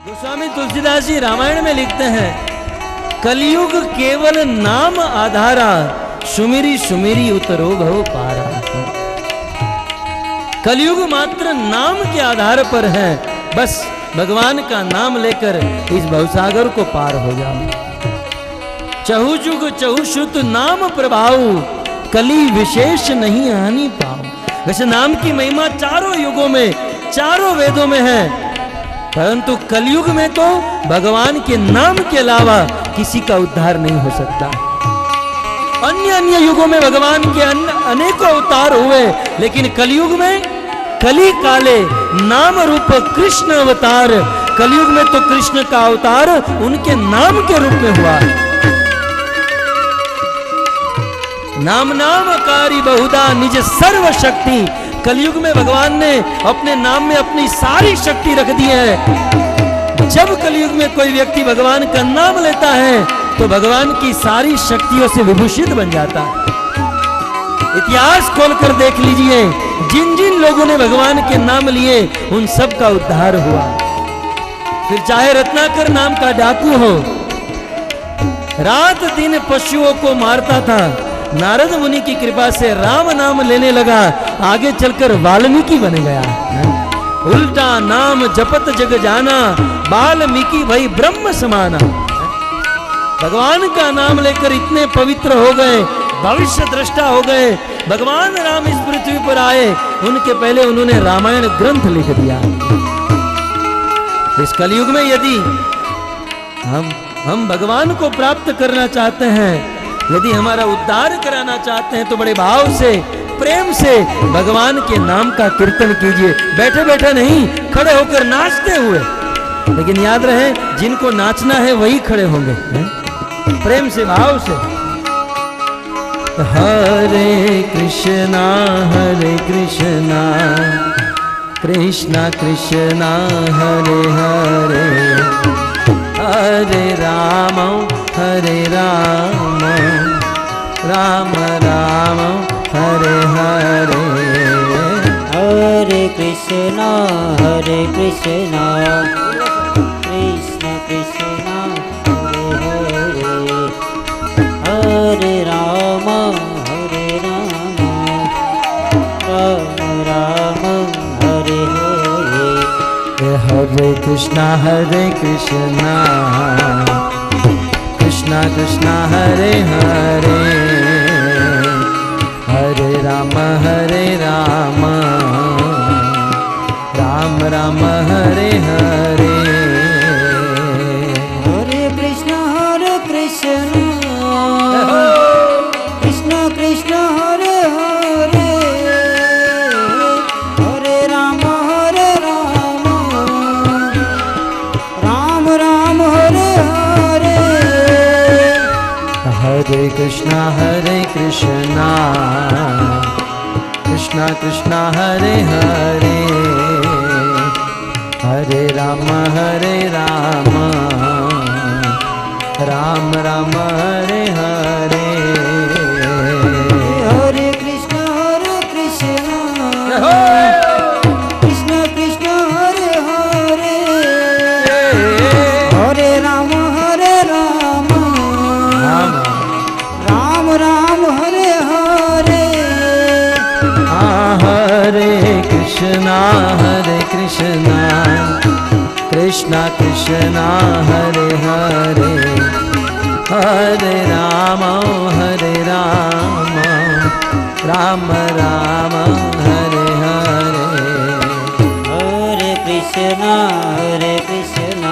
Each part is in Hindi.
गोस्वामी तुलसीदास जी रामायण में लिखते हैं, कलयुग केवल नाम आधारा, सुमिरी सुमिरी उतरो भव पारा। कलयुग मात्र नाम के आधार पर है, बस भगवान का नाम लेकर इस भवसागर को पार हो जाओ। चहु जुग चहु श्रुत नाम प्रभाव, कली विशेष नहीं हानि पाओ। वैसे नाम की महिमा चारों युगों में, चारों वेदों में है, परंतु कलयुग में तो भगवान के नाम के अलावा किसी का उद्धार नहीं हो सकता। अन्य अन्य युगों में भगवान के अनेकों अवतार हुए, लेकिन कलयुग में कली काले नाम रूप कृष्ण अवतार। कलयुग में तो कृष्ण का अवतार उनके नाम के रूप में हुआ। नाम नामकारी बहुधा निज सर्व शक्ति। कलयुग में भगवान ने अपने नाम में अपनी सारी शक्ति रख दी है। जब कलयुग में कोई व्यक्ति भगवान का नाम लेता है तो भगवान की सारी शक्तियों से विभूषित बन जाता है। इतिहास खोलकर देख लीजिए, जिन जिन लोगों ने भगवान के नाम लिए उन सब का उद्धार हुआ। फिर चाहे रत्नाकर नाम का डाकू हो, रात दिन पशुओं को मारता था, नारद मुनि की कृपा से राम नाम लेने लगा, आगे चलकर वाल्मीकि बन गया। उल्टा नाम जपत जग जाना, वाल्मीकि भई ब्रह्म समाना। भगवान का नाम लेकर इतने पवित्र हो गए, भविष्य दृष्टा हो गए। भगवान राम इस पृथ्वी पर आए, उनके पहले उन्होंने रामायण ग्रंथ लिख दिया। इस कलयुग में यदि हम भगवान को प्राप्त करना चाहते हैं, यदि हमारा उद्धार कराना चाहते हैं, तो बड़े भाव से, प्रेम से भगवान के नाम का कीर्तन कीजिए। बैठे बैठे नहीं, खड़े होकर नाचते हुए। लेकिन याद रहे, जिनको नाचना है वही खड़े होंगे, प्रेम से, भाव से। हरे कृष्णा कृष्णा कृष्णा हरे हरे, हरे राम राम राम हरे हरे। हरे कृष्णा कृष्ण कृष्ण हरे हरे, हरे राम राम राम हरे हरे। हरे कृष्णा कृष्णा कृष्णा हरे हरे, हरे राम राम राम हरे हरे। हरे कृष्ण कृष्ण कृष्ण हरे हरे, हरे राम राम राम हरे हरे। हरे कृष्णा कृष्णा कृष्णा हरे हरे, हरे राम राम राम हरे हरे। हरे कृष्ण कृष्ण कृष्ण हरे हरे, हरे राम राम राम हरे हरे। हरे कृष्णा कृष्णा कृष्णा हरे हरे, हरे राम राम राम हरे हरे। हरे कृष्ण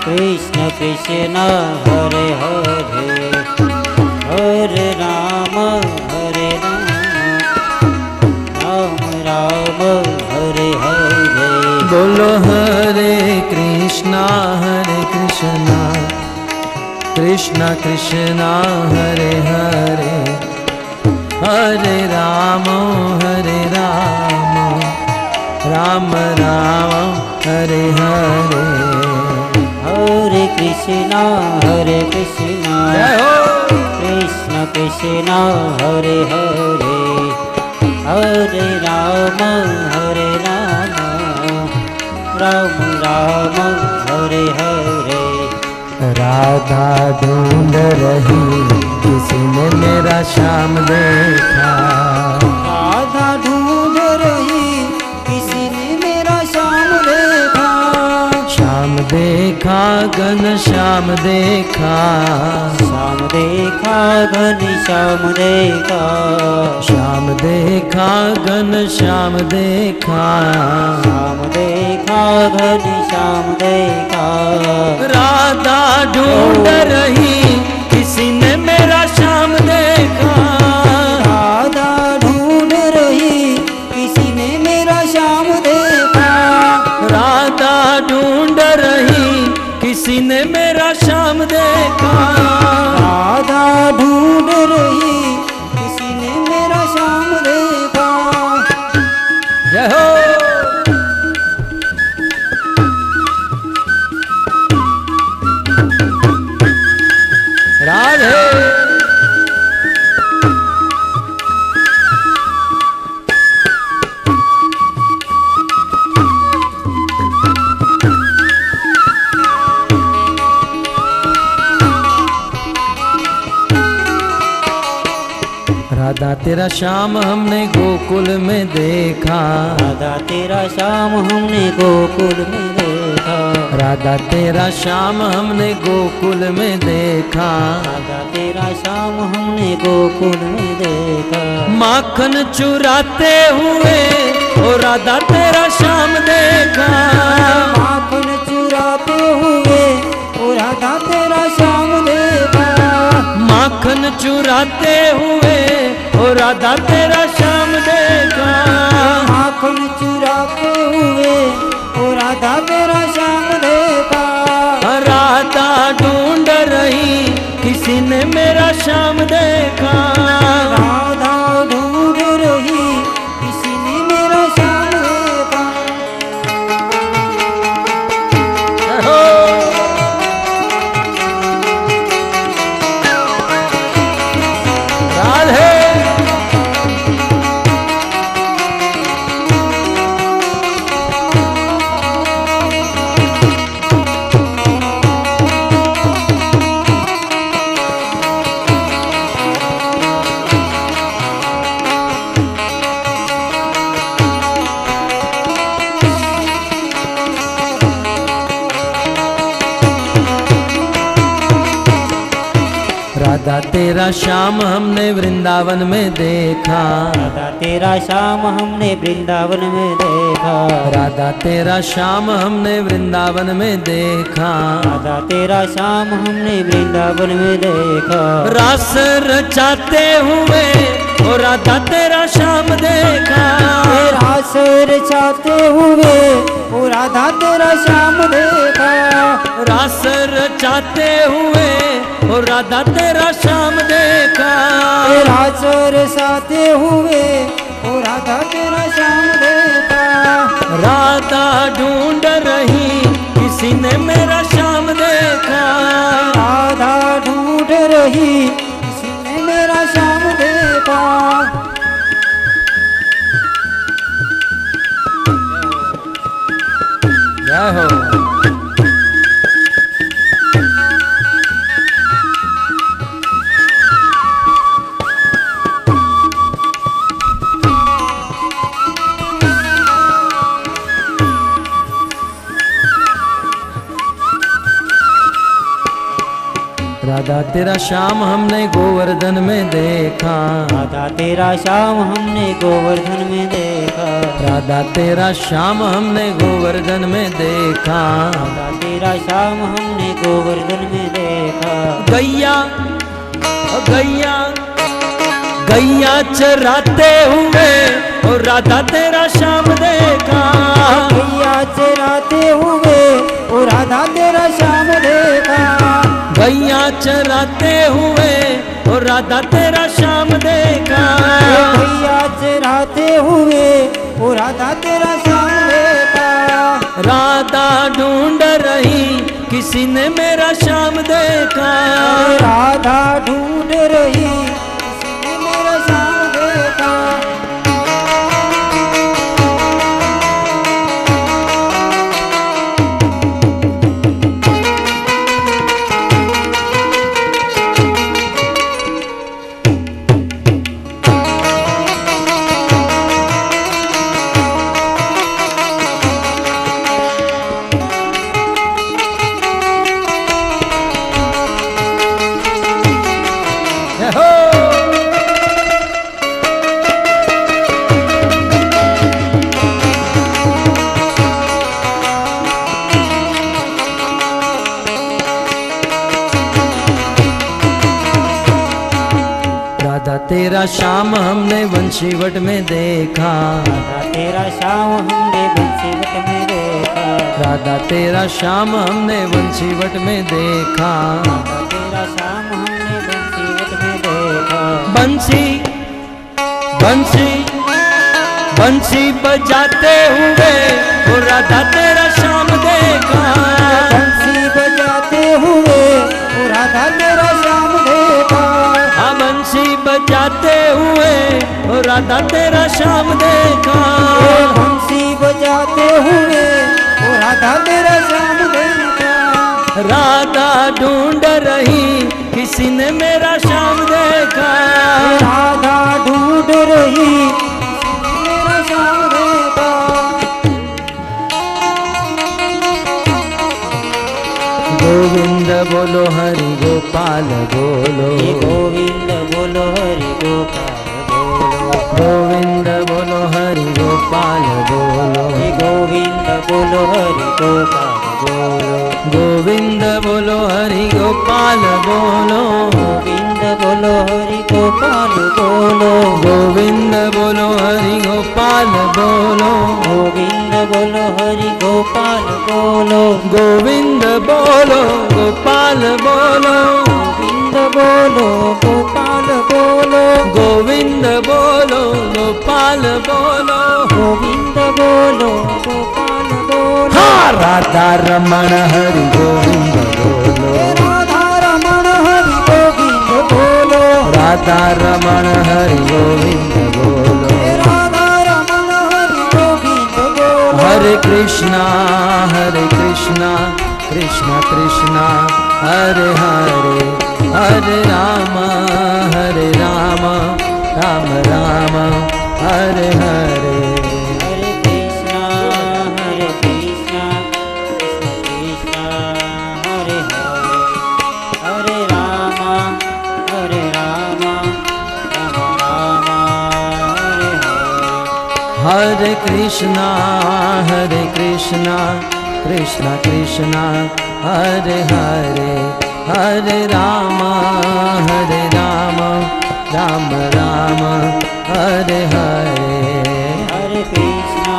कृष्ण कृष्ण हरे हरे, हरे राम राम हरे हरे। बोलो हरे कृष्णा कृष्णा कृष्णा हरे हरे, हरे राम राम राम हरे हरे। हरे कृष्ण कृष्ण कृष्ण हरे हरे, हरे राम राम राम हरे हरे। राधा ढूंढ रही किसी ने मेरा श्याम देखा। राधा ढूंढ रही किसी ने मेरा श्याम देखा। श्याम देखा घन श्याम देखा। श्याम देखा घन श्याम देखा। श्याम देखा घन श्याम देखा। श्याम देखा घन श्याम देखा। राधा ढूंढ रही किसी ने मेरा श्याम देखा। राधा ढूंढ रही किसी ने मेरा श्याम देखा। राधा ढूंढ रही किसी ने मेरा श्याम देखा। राधा ढूंढ रही किसी ने मेरा श्याम देखा। जय हो। राधे। राधा तेरा श्याम हमने गोकुल में देखा। राधा तेरा श्याम हमने गोकुल में देखा। राधा तेरा श्याम हमने गोकुल में देखा। राधा तेरा श्याम हमने गोकुल में देखा। माखन चुराते हुए ओ राधा तेरा श्याम देखा। माखन चुराते हुए ओ राधा तेरा श्याम देखा। माखन चुराते हुए ओ राधा तेरा श्याम देखा। माखन चुराते हुए ओ राधा तेरा श्याम देखा। राधा ढूंढ रही किसी ने मेरा श्याम देखा। राधा ढूंढ रही किसी ने मेरा श्याम देखा। हो। राधे। राधा तेरा श्याम हमने वृंदावन में देखा। राधा तेरा श्याम हमने वृंदावन में देखा। राधा तेरा श्याम हमने वृंदावन में देखा। राधा तेरा श्याम हमने वृंदावन में देखा। रास रचाते हुए ओ राधा तेरा श्याम देखा। रास रचाते हुए ओ राधा तेरा श्याम देखा। रास रचाते हुए ओ राधा तेरा श्याम देखा। रास रचाते हुए ओ राधा तेरा श्याम देखा। राधा ढूंढ रही किसी ने मेरा श्याम देखा। राधा ढूंढ रही किसी ने मेरा श्याम देखा। जय हो। राधा तेरा श्याम हमने गोवर्धन में देखा। राधा तेरा श्याम हमने गोवर्धन में देखा। राधा तेरा श्याम हमने गोवर्धन में देखा। राधा तेरा श्याम हमने गोवर्धन में देखा। गैया गैया गैया चराते हुए और राधा तेरा श्याम देखा। गैया चराते हुए ओ राधा तेरा श्याम देखा। गैया चराते हुए और राधा तेरा श्याम देखा। गैया चराते हुए ओ राधा तेरा श्याम देखा। राधा ढूंढ रही किसी ने मेरा श्याम देखा। राधा ढूंढ रही किसी ने मेरा श्याम देखा। तेरा श्याम हमने वंशीवट में देखा, राधा तेरा श्याम हमने बंसीवट में देखा, राधा तेरा श्याम हमने वंशीवट में देखा। राधा तेरा श्याम हमने बंसीवट में देखा। बंसी बंसी बंसी बजाते हुए वो राधा तेरा श्याम देखा, बंसी बजाते हुए वो राधा तेरा श्याम देखा। हाँ बंसी बजाते हुए वो राधा तेरा श्याम देखा, बंसी बजाते हुए वो राधा तेरा श्याम देखा। राधा ढूंढ रही किसी ने मेरा श्याम देखा, राधा ढूंढ रही मेरा श्याम देखा। गोविंद बोलो हरि गोपाल बोलो, हे गोविंद बोलो हरि गोपाल बोलो, गोविंद बोलो हरि गोपाल बोलो, हे गोविंद बोलो हरि गोपाल बोलो, गोविंद बोलो हरि गोपाल बोलो, गोविंद बोलो हरि गोपाल बोलो, गोविंद बोलो हरि गोपाल बोलो, गोविंद बोलो हरि गोपाल बोलो, गोविंद बोलो गोपाल बोलो, गोविंद बोलो गोपाल बोलो, गोविंद बोलो गोपाल बोलो। गोविंद बोलो गोपाल बोलो। हाँ राधा रमण हरि गोविंद बोलो, राधा रमण हरि गोविंद बोलो, राधा रमण हरि गोविंद बोलो, राधा रमण हरि गोविंद बोलो। हरे कृष्णा कृष्णा कृष्णा हरे हरे, हरे राम राम राम हरे हरे। हरे कृष्णा कृष्ण कृष्ण हरे हरे, हरे राम राम राम हरे हरे। हरे कृष्णा कृष्णा कृष्णा हरे हरे, हरे राम राम राम हरे हरे। हरे कृष्णा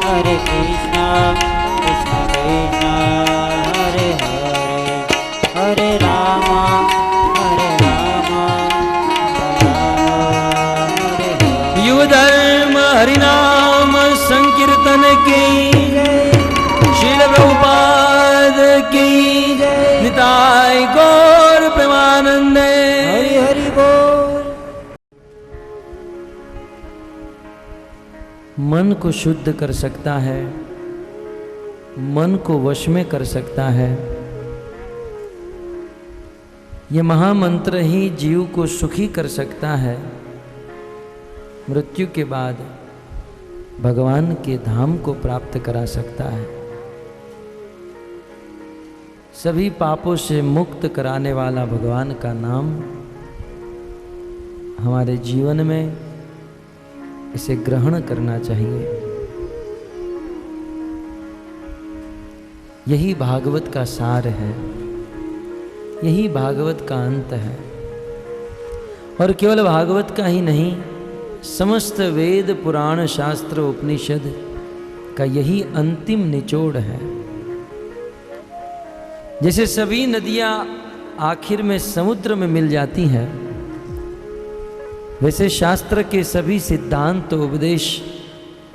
कृष्ण कृष्ण हरे हरे, हरे राम राम हरे हरे। युग धर्म हरिनाम संकीर्तन की श्रील प्रभुपाद की निताय गौर प्रेमानंद। हरि हरि बोल। मन को शुद्ध कर सकता है, मन को वश में कर सकता है। यह महामंत्र ही जीव को सुखी कर सकता है। मृत्यु के बाद भगवान के धाम को प्राप्त करा सकता है। सभी पापों से मुक्त कराने वाला भगवान का नाम हमारे जीवन में इसे ग्रहण करना चाहिए। यही भागवत का सार है, यही भागवत का अंत है। और केवल भागवत का ही नहीं, समस्त वेद पुराण शास्त्र उपनिषद का यही अंतिम निचोड़ है। जैसे सभी नदियां आखिर में समुद्र में मिल जाती हैं, वैसे शास्त्र के सभी सिद्धांत उपदेश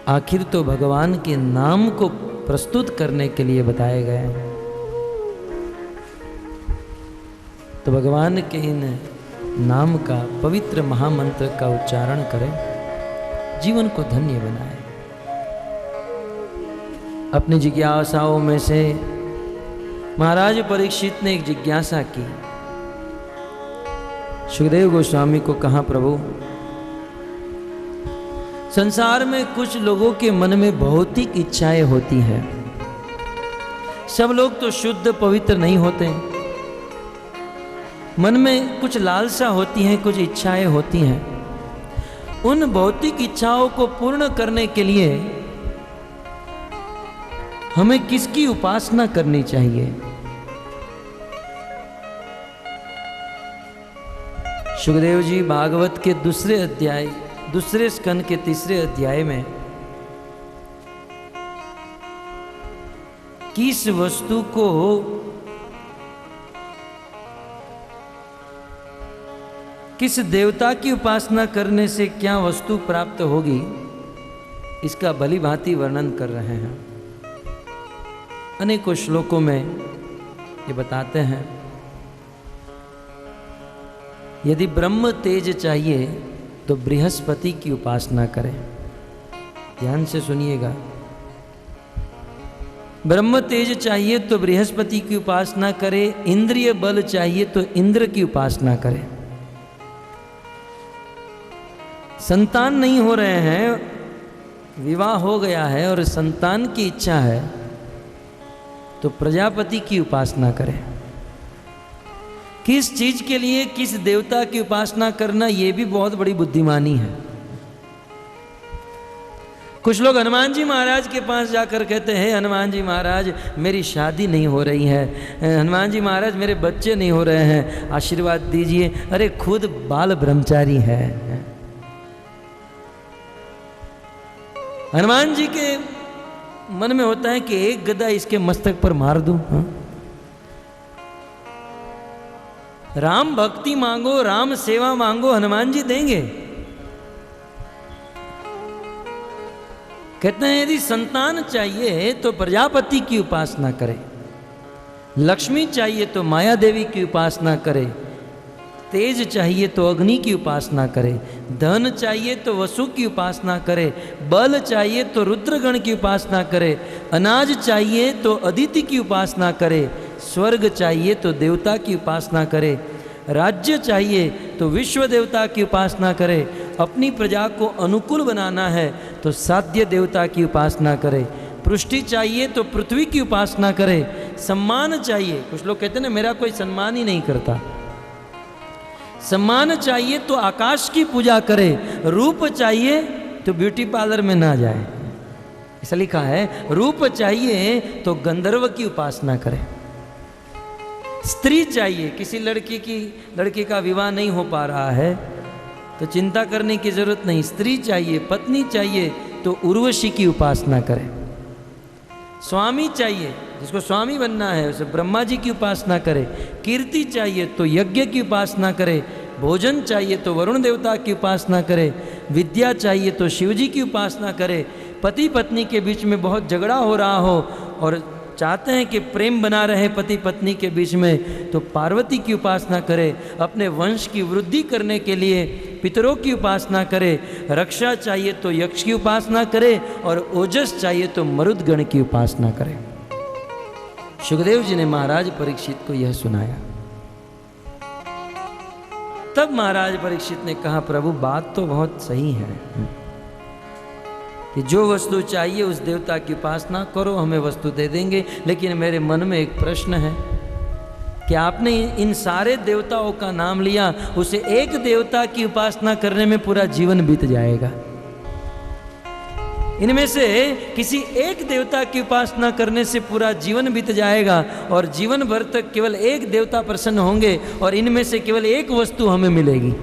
आखिर तो भगवान के नाम को प्रस्तुत करने के लिए बताए गए हैं। तो भगवान के इन नाम का पवित्र महामंत्र का उच्चारण करें, जीवन को धन्य बनाएं। अपनी जिज्ञासाओं में से महाराज परीक्षित ने एक जिज्ञासा की। सुखदेव गोस्वामी को कहा, प्रभु संसार में कुछ लोगों के मन में भौतिक इच्छाएं होती हैं। सब लोग तो शुद्ध पवित्र नहीं होते। मन में कुछ लालसा होती हैं, कुछ इच्छाएं होती हैं। उन भौतिक इच्छाओं को पूर्ण करने के लिए हमें किसकी उपासना करनी चाहिए? सुखदेव जी भागवत के दूसरे अध्याय, दूसरे स्कंद के तीसरे अध्याय में किस वस्तु को किस देवता की उपासना करने से क्या वस्तु प्राप्त होगी, इसका भली भांति वर्णन कर रहे हैं। अनेकों श्लोकों में ये बताते हैं, यदि ब्रह्म तेज चाहिए तो बृहस्पति की उपासना करें। ध्यान से सुनिएगा, ब्रह्म तेज चाहिए तो बृहस्पति की उपासना करें, इंद्रिय बल चाहिए तो इंद्र की उपासना करें। संतान नहीं हो रहे हैं, विवाह हो गया है और संतान की इच्छा है तो प्रजापति की उपासना करें। किस चीज के लिए किस देवता की उपासना करना, यह भी बहुत बड़ी बुद्धिमानी है। कुछ लोग हनुमान जी महाराज के पास जाकर कहते हैं, हनुमान जी महाराज मेरी शादी नहीं हो रही है, हनुमान जी महाराज मेरे बच्चे नहीं हो रहे हैं, आशीर्वाद दीजिए। अरे खुद बाल ब्रह्मचारी है। हनुमान जी के मन में होता है कि एक गदा इसके मस्तक पर मार दूं। राम भक्ति मांगो, राम सेवा मांगो, हनुमान जी देंगे। कहते हैं यदि संतान चाहिए तो प्रजापति की उपासना करें, लक्ष्मी चाहिए तो माया देवी की उपासना करें, तेज चाहिए तो अग्नि की उपासना करे, धन चाहिए तो वसु की उपासना करे, बल चाहिए तो रुद्रगण की उपासना करे, अनाज चाहिए तो अदिति की उपासना करे, स्वर्ग चाहिए तो देवता की उपासना करे, राज्य चाहिए तो विश्व देवता की उपासना करे, अपनी प्रजा को अनुकूल बनाना है तो साध्य देवता की उपासना करे, पुष्टि चाहिए तो पृथ्वी की उपासना करे, सम्मान चाहिए, कुछ लोग कहते हैं ना मेरा कोई सम्मान ही नहीं करता, सम्मान चाहिए तो आकाश की पूजा करे, रूप चाहिए तो ब्यूटी पार्लर में ना जाए, ऐसा लिखा है, रूप चाहिए तो गंधर्व की उपासना करे, स्त्री चाहिए, किसी लड़की का विवाह नहीं हो पा रहा है तो चिंता करने की जरूरत नहीं, स्त्री चाहिए, पत्नी चाहिए तो उर्वशी की उपासना करे, स्वामी चाहिए जिसको स्वामी बनना है उसे ब्रह्मा जी की उपासना करे, कीर्ति चाहिए तो यज्ञ की उपासना करे, भोजन चाहिए तो वरुण देवता की उपासना करे, विद्या चाहिए तो शिव जी की उपासना करे, पति पत्नी के बीच में बहुत झगड़ा हो रहा हो और चाहते हैं कि प्रेम बना रहे पति पत्नी के बीच में तो पार्वती की उपासना करे, अपने वंश की वृद्धि करने के लिए पितरों की उपासना करे, रक्षा चाहिए तो यक्ष की उपासना करे और ओजस चाहिए तो मरुदगण की उपासना करे। सुखदेव जी ने महाराज परीक्षित को यह सुनाया। तब महाराज परीक्षित ने कहा, प्रभु बात तो बहुत सही है कि जो वस्तु चाहिए उस देवता की उपासना करो, हमें वस्तु दे देंगे, लेकिन मेरे मन में एक प्रश्न है कि आपने इन सारे देवताओं का नाम लिया, उसे एक देवता की उपासना करने में पूरा जीवन बीत जाएगा, इनमें से किसी एक देवता की उपासना करने से पूरा जीवन बीत जाएगा और जीवन भर तक केवल एक देवता प्रसन्न होंगे और इनमें से केवल एक वस्तु हमें मिलेगी।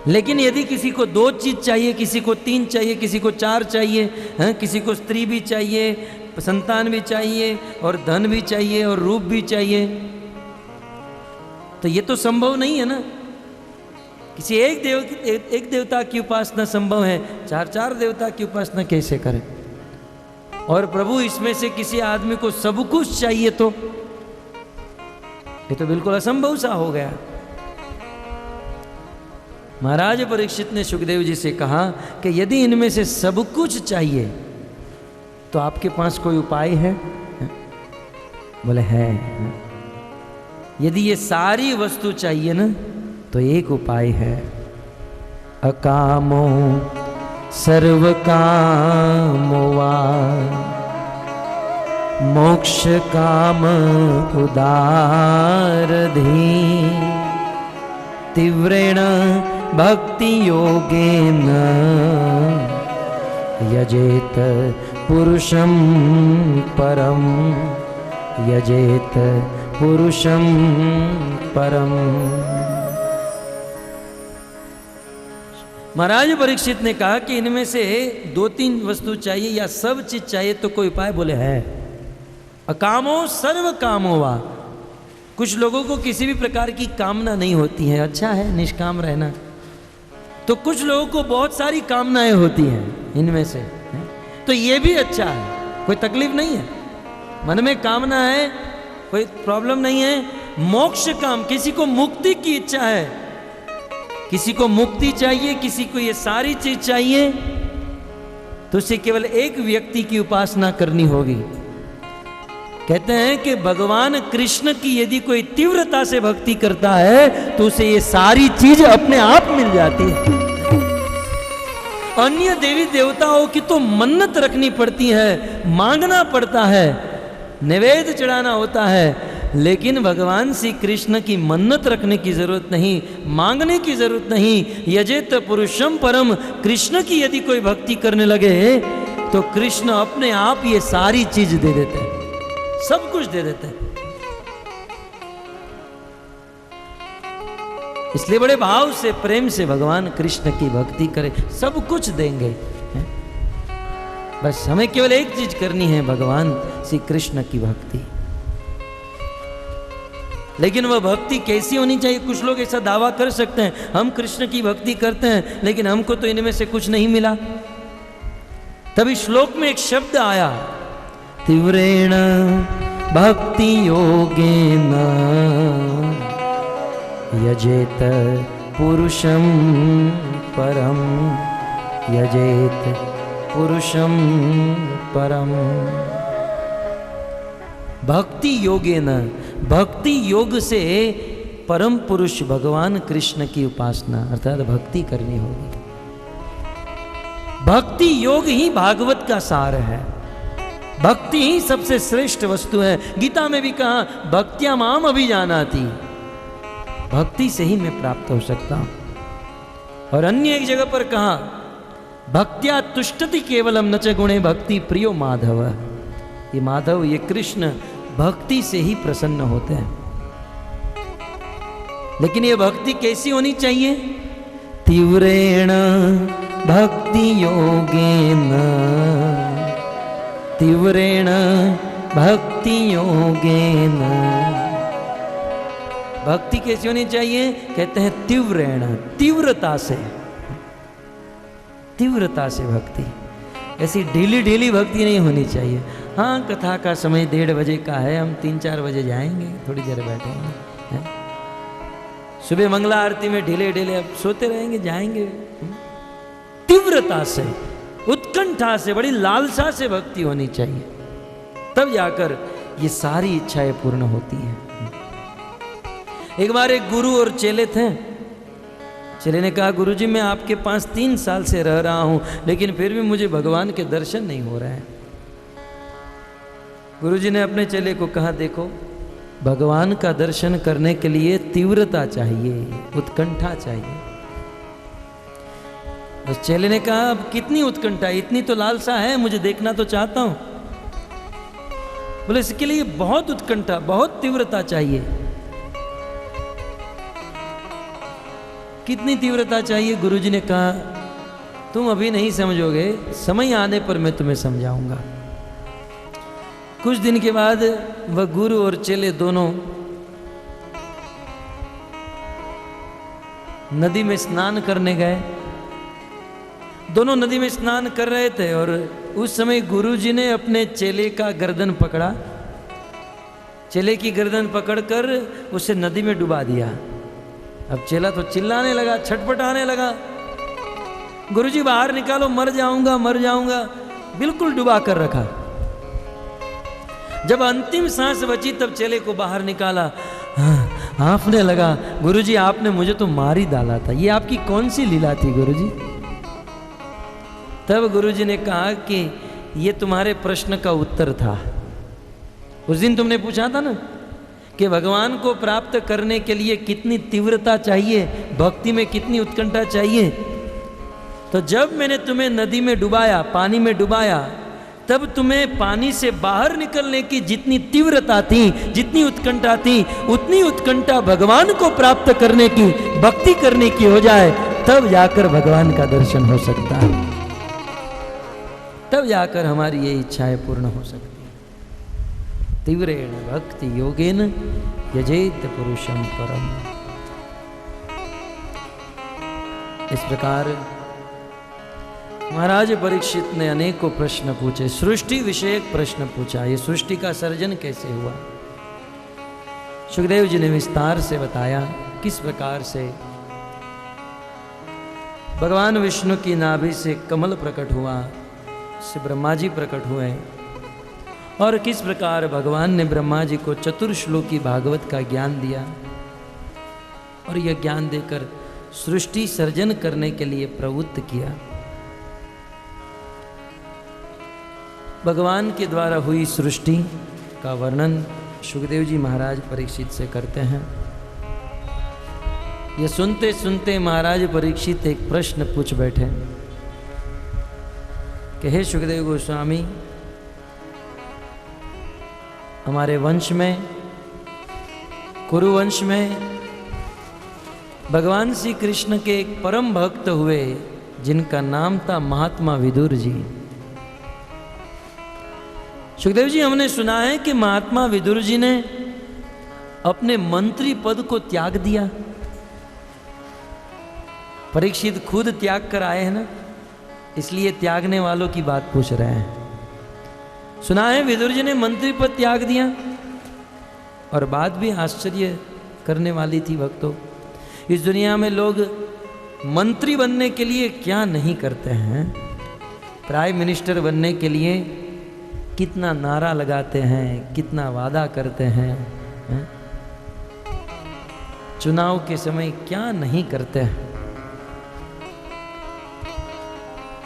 लेकिन यदि किसी को 2 चीज चाहिए, किसी को 3 चाहिए, किसी को 4 चाहिए, किसी को स्त्री भी चाहिए, संतान भी चाहिए और धन भी चाहिए और रूप भी चाहिए, तो ये तो संभव नहीं है ना। किसी एक देवता की उपासना संभव है, 4 देवता की उपासना कैसे करें? और प्रभु इसमें से किसी आदमी को सब कुछ चाहिए तो ये तो बिल्कुल असंभव सा हो गया। महाराज परीक्षित ने सुखदेव जी से कहा कि यदि इनमें से सब कुछ चाहिए तो आपके पास कोई उपाय है? बोले है। यदि ये सारी वस्तु चाहिए ना तो एक उपाय है, अकामो सर्व कामो वा मोक्ष काम उदारधी तीव्रेण भक्ति योगेन यजेत पुरुषं परम यजेत पुरुषम परम। महाराज परीक्षित ने कहा कि इनमें से 2-3 वस्तु चाहिए या सब चीज चाहिए तो कोई उपाय? बोले है। अकामो सर्व कामो वा। कुछ लोगों को किसी भी प्रकार की कामना नहीं होती है, अच्छा है निष्काम रहना। तो कुछ लोगों को बहुत सारी कामनाएं होती हैं इनमें से, तो ये भी अच्छा है, कोई तकलीफ नहीं है। मन में कामना है, कोई प्रॉब्लम नहीं है। मोक्ष काम, किसी को मुक्ति की इच्छा है, किसी को मुक्ति चाहिए, किसी को ये सारी चीज चाहिए, तो उसे केवल एक व्यक्ति की उपासना करनी होगी। कहते हैं कि भगवान कृष्ण की यदि कोई तीव्रता से भक्ति करता है तो उसे ये सारी चीज अपने आप मिल जाती है। अन्य देवी देवताओं की तो मन्नत रखनी पड़ती है, मांगना पड़ता है, नैवेद्य चढ़ाना होता है, लेकिन भगवान श्री कृष्ण की मन्नत रखने की जरूरत नहीं, मांगने की जरूरत नहीं। यजेत पुरुषम परम, कृष्ण की यदि कोई भक्ति करने लगे तो कृष्ण अपने आप ये सारी चीज दे देते हैं, सब कुछ दे देते हैं। इसलिए बड़े भाव से, प्रेम से भगवान कृष्ण की भक्ति करें, सब कुछ देंगे। बस हमें केवल एक चीज करनी है, भगवान श्री कृष्ण की भक्ति। लेकिन वह भक्ति कैसी होनी चाहिए? कुछ लोग ऐसा दावा कर सकते हैं, हम कृष्ण की भक्ति करते हैं लेकिन हमको तो इनमें से कुछ नहीं मिला। तभी श्लोक में एक शब्द आया, तीव्रेण भक्ति योगेन यजेत पुरुषम परम, यजेत पुरुषम परम। भक्ति योगेन, भक्ति योग से परम पुरुष भगवान कृष्ण की उपासना अर्थात भक्ति करनी होगी। भक्ति योग ही भागवत का सार है, भक्ति ही सबसे श्रेष्ठ वस्तु है। गीता में भी कहा भक्त्या माम अभिजानाति, भक्ति से ही मैं प्राप्त हो सकता हूं। और अन्य एक जगह पर कहा भक्त्या तुष्टति केवलम न च गुणे भक्ति प्रियो माधव। ये माधव, ये कृष्ण भक्ति से ही प्रसन्न होते हैं। लेकिन ये भक्ति कैसी होनी चाहिए? तीव्रेण भक्ति योगेन, तीव्रेण भक्ति योगेन। भक्ति कैसी होनी चाहिए? कहते हैं तीव्रेण, तीव्रता से, तीव्रता से भक्ति। ऐसी ढीली ढीली भक्ति नहीं होनी चाहिए। हाँ, कथा का समय 1:30 बजे का है, हम 3-4 बजे जाएंगे, थोड़ी देर बैठेंगे। सुबह मंगला आरती में ढीले ढीले अब सोते रहेंगे, जाएंगे। तीव्रता से, उत्कंठा से, बड़ी लालसा से भक्ति होनी चाहिए, तब जाकर ये सारी इच्छाएं पूर्ण होती हैं। एक बार एक गुरु और चेले थे। चेले ने कहा, गुरुजी मैं आपके पास 3 साल से रह रहा हूं लेकिन फिर भी मुझे भगवान के दर्शन नहीं हो रहे हैं। गुरुजी ने अपने चेले को कहा, देखो भगवान का दर्शन करने के लिए तीव्रता चाहिए, उत्कंठा चाहिए। उस चेले ने कहा, अब कितनी उत्कंठा, इतनी तो लालसा है, मुझे देखना तो चाहता हूं। बोले इसके लिए बहुत उत्कंठा, बहुत तीव्रता चाहिए। कितनी तीव्रता चाहिए? गुरुजी ने कहा, तुम अभी नहीं समझोगे, समय आने पर मैं तुम्हें समझाऊंगा। कुछ दिन के बाद वह गुरु और चेले दोनों नदी में स्नान करने गए। दोनों नदी में स्नान कर रहे थे और उस समय गुरुजी ने अपने चेले का गर्दन पकड़ा, चेले की गर्दन पकड़कर उसे नदी में डुबा दिया। अब चेला तो चिल्लाने लगा, छटपटाने लगा, गुरुजी बाहर निकालो, मर जाऊंगा मर जाऊंगा, बिल्कुल डुबा कर रखा। जब अंतिम सांस बची तब चेले को बाहर निकाला, हाँफने लगा, गुरुजी आपने मुझे तो मार ही डाला था, ये आपकी कौन सी लीला थी गुरुजी? तब गुरुजी ने कहा कि ये तुम्हारे प्रश्न का उत्तर था। उस दिन तुमने पूछा था ना कि भगवान को प्राप्त करने के लिए कितनी तीव्रता चाहिए, भक्ति में कितनी उत्कंठा चाहिए। तो जब मैंने तुम्हें नदी में डुबाया, पानी में डुबाया, तब तुम्हें पानी से बाहर निकलने की जितनी तीव्रता थी, जितनी उत्कंठा थी, उतनी उत्कंठा भगवान को प्राप्त करने की, भक्ति करने की हो जाए, तब जाकर भगवान का दर्शन हो सकता है, तब जाकर हमारी ये इच्छाएं पूर्ण हो सकती है। तीव्रेण भक्ति योगेन यजेत पुरुषम परम। इस प्रकार महाराज परीक्षित ने अनेकों प्रश्न पूछे, सृष्टि विषयक प्रश्न पूछा। ये सृष्टि का सर्जन कैसे हुआ? सुखदेव जी ने विस्तार से बताया किस प्रकार से भगवान विष्णु की नाभि से कमल प्रकट हुआ, से ब्रह्मा जी प्रकट हुए, और किस प्रकार भगवान ने ब्रह्मा जी को चतुर्श्लोकी भागवत का ज्ञान दिया, और यह ज्ञान देकर सृष्टि सर्जन करने के लिए प्रवृत्त किया। भगवान के द्वारा हुई सृष्टि का वर्णन सुखदेव जी महाराज परीक्षित से करते हैं। ये सुनते सुनते महाराज परीक्षित एक प्रश्न पूछ बैठे कि हे सुखदेव गोस्वामी, हमारे वंश में, कुरुवंश में भगवान श्री कृष्ण के एक परम भक्त हुए जिनका नाम था महात्मा विदुर जी। सुखदेव जी, हमने सुना है कि महात्मा विदुर जी ने अपने मंत्री पद को त्याग दिया। परीक्षित खुद त्याग कर आए हैं ना, इसलिए त्यागने वालों की बात पूछ रहे हैं। सुना है विदुर जी ने मंत्री पद त्याग दिया, और बात भी आश्चर्य करने वाली थी भक्तों। इस दुनिया में लोग मंत्री बनने के लिए क्या नहीं करते हैं। प्राइम मिनिस्टर बनने के लिए कितना नारा लगाते हैं, कितना वादा करते हैं, चुनाव के समय क्या नहीं करते हैं।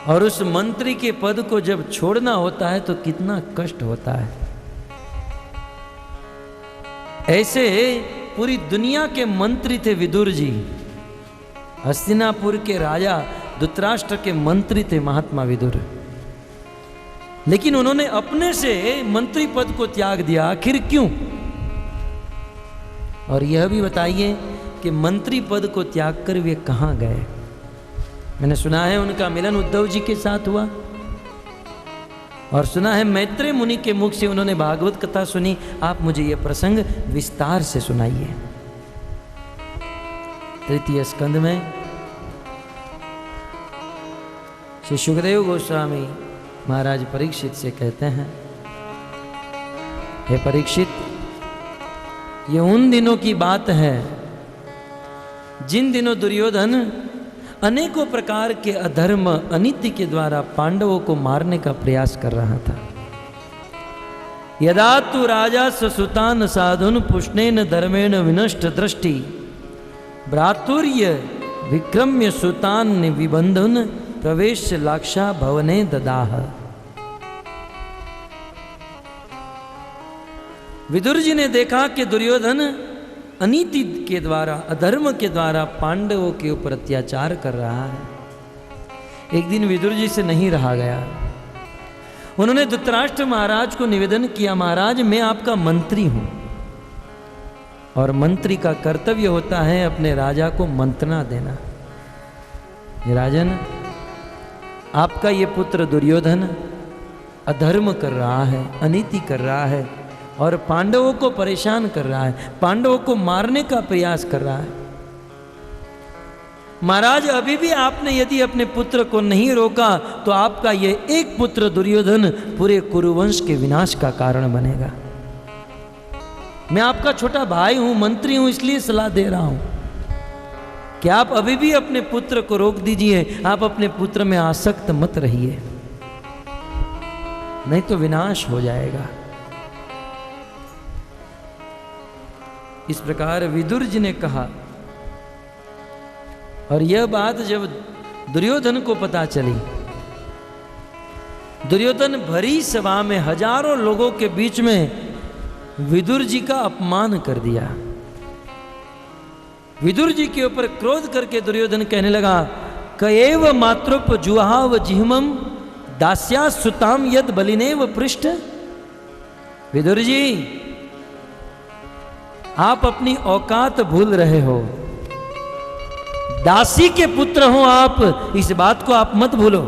और उस मंत्री के पद को जब छोड़ना होता है तो कितना कष्ट होता है। ऐसे पूरी दुनिया के मंत्री थे विदुर जी। हस्तिनापुर के राजा धृतराष्ट्र के मंत्री थे महात्मा विदुर, लेकिन उन्होंने अपने से मंत्री पद को त्याग दिया। आखिर क्यों? और यह भी बताइए कि मंत्री पद को त्याग कर वे कहां गए। मैंने सुना है उनका मिलन उद्धव जी के साथ हुआ, और सुना है मैत्रेय मुनि के मुख से उन्होंने भागवत कथा सुनी। आप मुझे यह प्रसंग विस्तार से सुनाइए। तृतीय स्कंद में श्री सुखदेव गोस्वामी महाराज परीक्षित से कहते हैं, हे परीक्षित, ये उन दिनों की बात है जिन दिनों दुर्योधन अनेकों प्रकार के अधर्म अनीति के द्वारा पांडवों को मारने का प्रयास कर रहा था। यदा तु राजा ससुतान साधुन पुष्णेन धर्मेण विनष्ट दृष्टि भ्रातुर्य विक्रम्य सुतान विबंधन प्रवेश लाक्षा भवने ददाह। विदुर जी ने देखा कि दुर्योधन अनीति के द्वारा, अधर्म के द्वारा पांडवों के ऊपर अत्याचार कर रहा है। एक दिन विदुर जी से नहीं रहा गया। उन्होंने धृतराष्ट्र महाराज को निवेदन किया, महाराज मैं आपका मंत्री हूं, और मंत्री का कर्तव्य होता है अपने राजा को मंत्रणा देना। ये राजन, आपका ये पुत्र दुर्योधन अधर्म कर रहा है, अनीति कर रहा है, और पांडवों को परेशान कर रहा है, पांडवों को मारने का प्रयास कर रहा है। महाराज, अभी भी आपने यदि अपने पुत्र को नहीं रोका तो आपका ये एक पुत्र दुर्योधन पूरे कुरुवंश के विनाश का कारण बनेगा। मैं आपका छोटा भाई हूं, मंत्री हूं, इसलिए सलाह दे रहा हूं कि आप अभी भी अपने पुत्र को रोक दीजिए। आप अपने पुत्र में आसक्त मत रहिए, नहीं तो विनाश हो जाएगा। इस प्रकार विदुर जी ने कहा, और यह बात जब दुर्योधन को पता चली, दुर्योधन भरी सभा में हजारों लोगों के बीच में विदुर जी का अपमान कर दिया। विदुर जी के ऊपर क्रोध करके दुर्योधन कहने लगा, कएव मात्रोप जुहाव जिह्मम दास्या सुताम यद बलिनेव पृष्ठ। विदुर जी, आप अपनी औकात भूल रहे हो। दासी के पुत्र हो आप, इस बात को आप मत भूलो।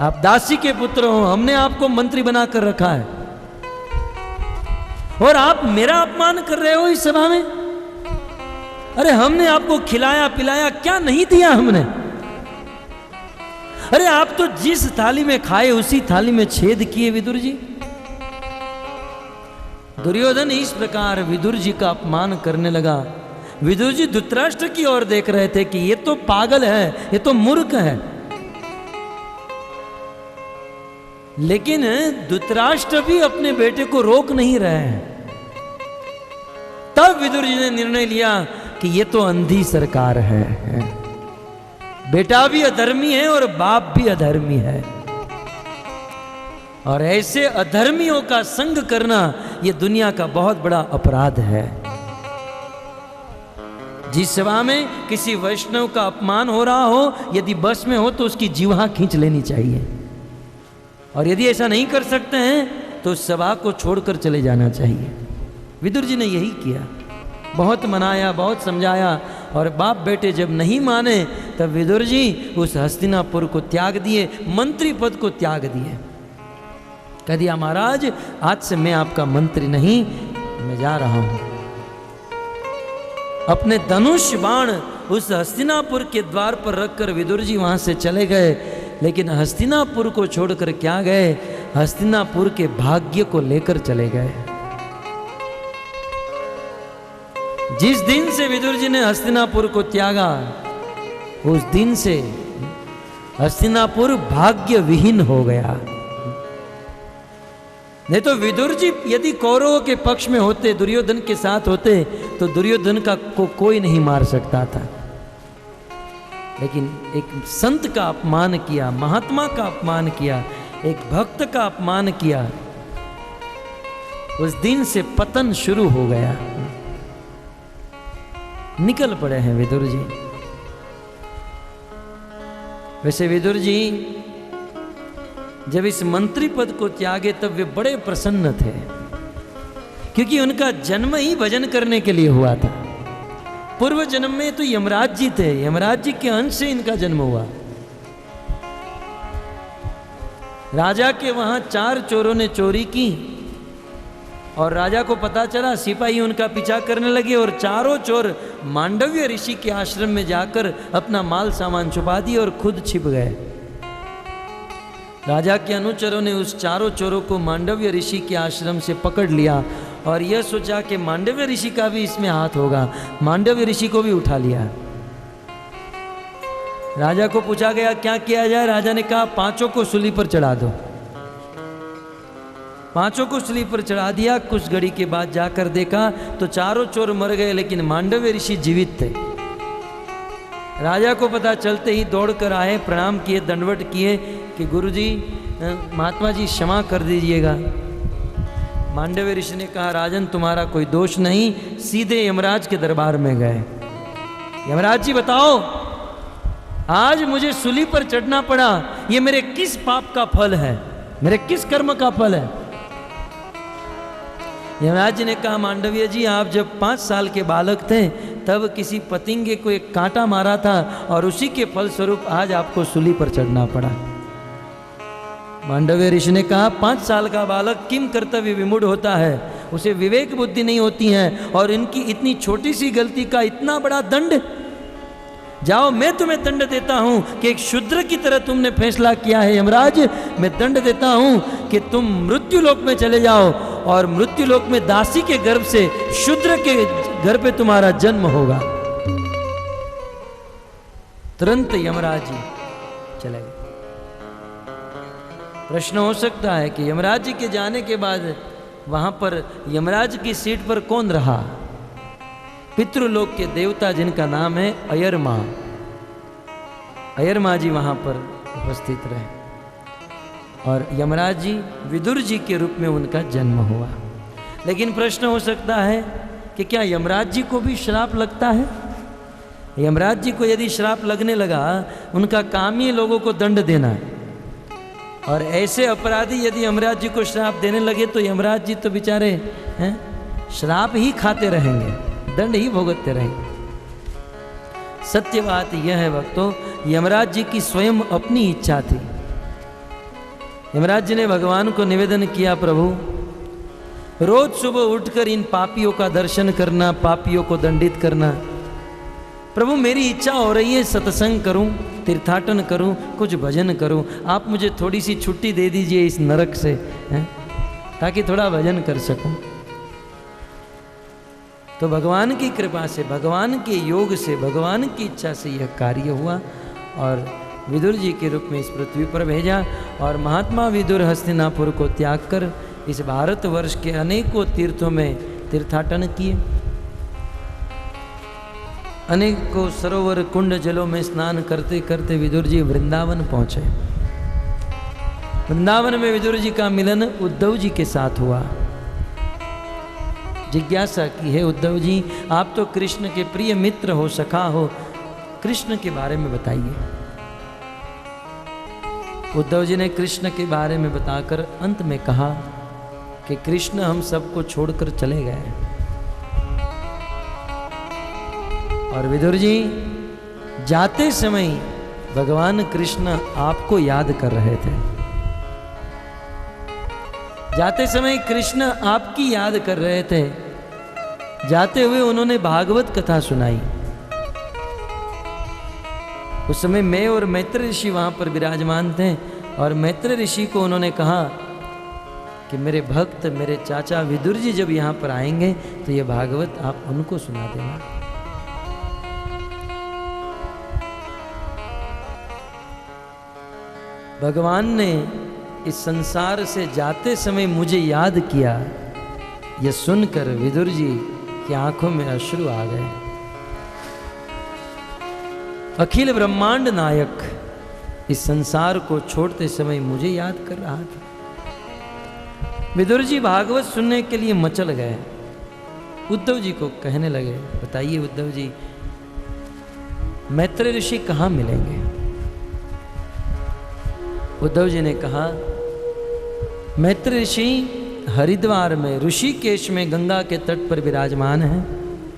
आप दासी के पुत्र हो, हमने आपको मंत्री बनाकर रखा है और आप मेरा अपमान कर रहे हो इस सभा में। अरे हमने आपको खिलाया पिलाया क्या नहीं दिया हमने? अरे आप तो जिस थाली में खाए उसी थाली में छेद किए विदुर जी। दुर्योधन इस प्रकार विदुर जी का अपमान करने लगा। विदुर जी धृतराष्ट्र की ओर देख रहे थे कि ये तो पागल है, ये तो मूर्ख है। लेकिन धृतराष्ट्र भी अपने बेटे को रोक नहीं रहे हैं। तब विदुर जी ने निर्णय लिया कि ये तो अंधी सरकार है। बेटा भी अधर्मी है और बाप भी अधर्मी है, और ऐसे अधर्मियों का संग करना यह दुनिया का बहुत बड़ा अपराध है। जिस सभा में किसी वैष्णव का अपमान हो रहा हो, यदि बस में हो तो उसकी जीवा खींच लेनी चाहिए, और यदि ऐसा नहीं कर सकते हैं तो सभा को छोड़कर चले जाना चाहिए। विदुर जी ने यही किया। बहुत मनाया, बहुत समझाया, और बाप बेटे जब नहीं माने तब विदुर जी उस हस्तिनापुर को त्याग दिए, मंत्री पद को त्याग दिए। कह दिया महाराज आज से मैं आपका मंत्री नहीं, मैं जा रहा हूं। अपने धनुष बाण उस हस्तिनापुर के द्वार पर रखकर विदुर जी वहां से चले गए। लेकिन हस्तिनापुर को छोड़कर क्या गए? हस्तिनापुर के भाग्य को लेकर चले गए। जिस दिन से विदुर जी ने हस्तिनापुर को त्यागा, उस दिन से हस्तिनापुर भाग्य विहीन हो गया। नहीं तो विदुर जी यदि कौरवों के पक्ष में होते, दुर्योधन के साथ होते, तो दुर्योधन को कोई नहीं मार सकता था। लेकिन एक संत का अपमान किया, महात्मा का अपमान किया, एक भक्त का अपमान किया, उस दिन से पतन शुरू हो गया। निकल पड़े हैं विदुर जी। वैसे विदुर जी जब इस मंत्री पद को त्यागे तब वे बड़े प्रसन्न थे, क्योंकि उनका जन्म ही भजन करने के लिए हुआ था। पूर्व जन्म में तो यमराज जी थे, यमराज जी के अंश से इनका जन्म हुआ। राजा के वहां 4 चोरों ने चोरी की और राजा को पता चला, सिपाही उनका पीछा करने लगे और चारों चोर मांडव्य ऋषि के आश्रम में जाकर अपना माल सामान छुपा दिए और खुद छिप गए। राजा के अनुचरों ने उस चारों चोरों को मांडव्य ऋषि के आश्रम से पकड़ लिया और यह सोचा कि मांडव्य ऋषि का भी इसमें हाथ होगा। मांडव्य ऋषि को भी उठा लिया। राजा को पूछा गया क्या किया जाए? राजा ने कहा 5 को सूली पर चढ़ा दो। 5 को सूली पर चढ़ा दिया। कुछ घड़ी के बाद जाकर देखा तो चारों चोर मर गए, लेकिन मांडव्य ऋषि जीवित थे। राजा को पता चलते ही दौड़कर आए, प्रणाम किए, दंडवत किए कि गुरुजी, महात्मा जी क्षमा कर दीजिएगा। मांडव्य ऋषि ने कहा राजन तुम्हारा कोई दोष नहीं। सीधे यमराज के दरबार में गए। यमराज जी बताओ, आज मुझे सूली पर चढ़ना पड़ा, ये मेरे किस पाप का फल है, मेरे किस कर्म का फल है? यमराज जी ने कहा मांडव्य जी, आप जब 5 साल के बालक थे तब किसी पतिंगे को एक कांटा मारा था और उसी के फलस्वरूप आज आपको सूली पर चढ़ना पड़ा। मांडव्य ऋषि ने कहा 5 साल का बालक किम कर्तव्य विमूढ़ होता है, उसे विवेक बुद्धि नहीं होती है, और इनकी इतनी छोटी सी गलती का इतना बड़ा दंड। जाओ मैं तुम्हें दंड देता हूं कि एक शूद्र की तरह तुमने फैसला किया है यमराज, मैं दंड देता हूं कि तुम मृत्यु लोक में चले जाओ और मृत्यु लोक में दासी के गर्भ से शूद्र के घर पे तुम्हारा जन्म होगा। तुरंत यमराज जी चले गए। प्रश्न हो सकता है कि यमराज जी के जाने के बाद वहां पर यमराज की सीट पर कौन रहा? पितृलोक के देवता जिनका नाम है अयरमा। अयरमा जी वहां पर उपस्थित रहे और यमराज जी विदुर जी के रूप में उनका जन्म हुआ। लेकिन प्रश्न हो सकता है कि क्या यमराज जी को भी श्राप लगता है? यमराज जी को यदि श्राप लगने लगा, उनका काम ही लोगों को दंड देना, और ऐसे अपराधी यदि यमराज जी को श्राप देने लगे तो यमराज जी तो बेचारे हैं श्राप ही खाते रहेंगे, दंड ही भुगतते रहेंगे। सत्य बात यह है भक्तों, यमराज जी की स्वयं अपनी इच्छा थी। यमराज जी ने भगवान को निवेदन किया, प्रभु रोज सुबह उठकर इन पापियों का दर्शन करना, पापियों को दंडित करना। प्रभु मेरी इच्छा हो रही है सत्संग करूं, तीर्थाटन करूं, कुछ भजन करूं, आप मुझे थोड़ी सी छुट्टी दे दीजिए इस नरक से, हैं, ताकि थोड़ा भजन कर सकूं। तो भगवान की कृपा से, भगवान के योग से, भगवान की इच्छा से यह कार्य हुआ और विदुर जी के रूप में इस पृथ्वी पर भेजा। और महात्मा विदुर हस्तिनापुर को त्याग कर इस भारतवर्ष के अनेकों तीर्थों में तीर्थाटन किए, अनेकों सरोवर कुंड जलों में स्नान करते करते विदुर जी वृंदावन पहुंचे। वृंदावन में विदुर जी का मिलन उद्धव जी के साथ हुआ। जिज्ञासा की है, उद्धव जी आप तो कृष्ण के प्रिय मित्र हो, सखा हो, कृष्ण के बारे में बताइए। उद्धव जी ने कृष्ण के बारे में बताकर अंत में कहा कि कृष्ण हम सबको छोड़कर चले गए। और विदुर जी जाते समय भगवान कृष्ण आपको याद कर रहे थे, जाते समय कृष्ण आपकी याद कर रहे थे। जाते हुए उन्होंने भागवत कथा सुनाई। उस समय मैं और मैत्र ऋषि वहां पर विराजमान थे और मैत्र ऋषि को उन्होंने कहा कि मेरे भक्त, मेरे चाचा विदुर जी जब यहाँ पर आएंगे तो ये भागवत आप उनको सुना देना। भगवान ने इस संसार से जाते समय मुझे याद किया, यह सुनकर विदुर जी की आंखों में अश्रु आ गए। अखिल ब्रह्मांड नायक इस संसार को छोड़ते समय मुझे याद कर रहा था। विदुर जी भागवत सुनने के लिए मचल गए। उद्धव जी को कहने लगे, बताइए उद्धव जी मैत्र ऋषि कहाँ मिलेंगे? उद्धव जी ने कहा मैत्र ऋषि हरिद्वार में ऋषिकेश में गंगा के तट पर विराजमान हैं,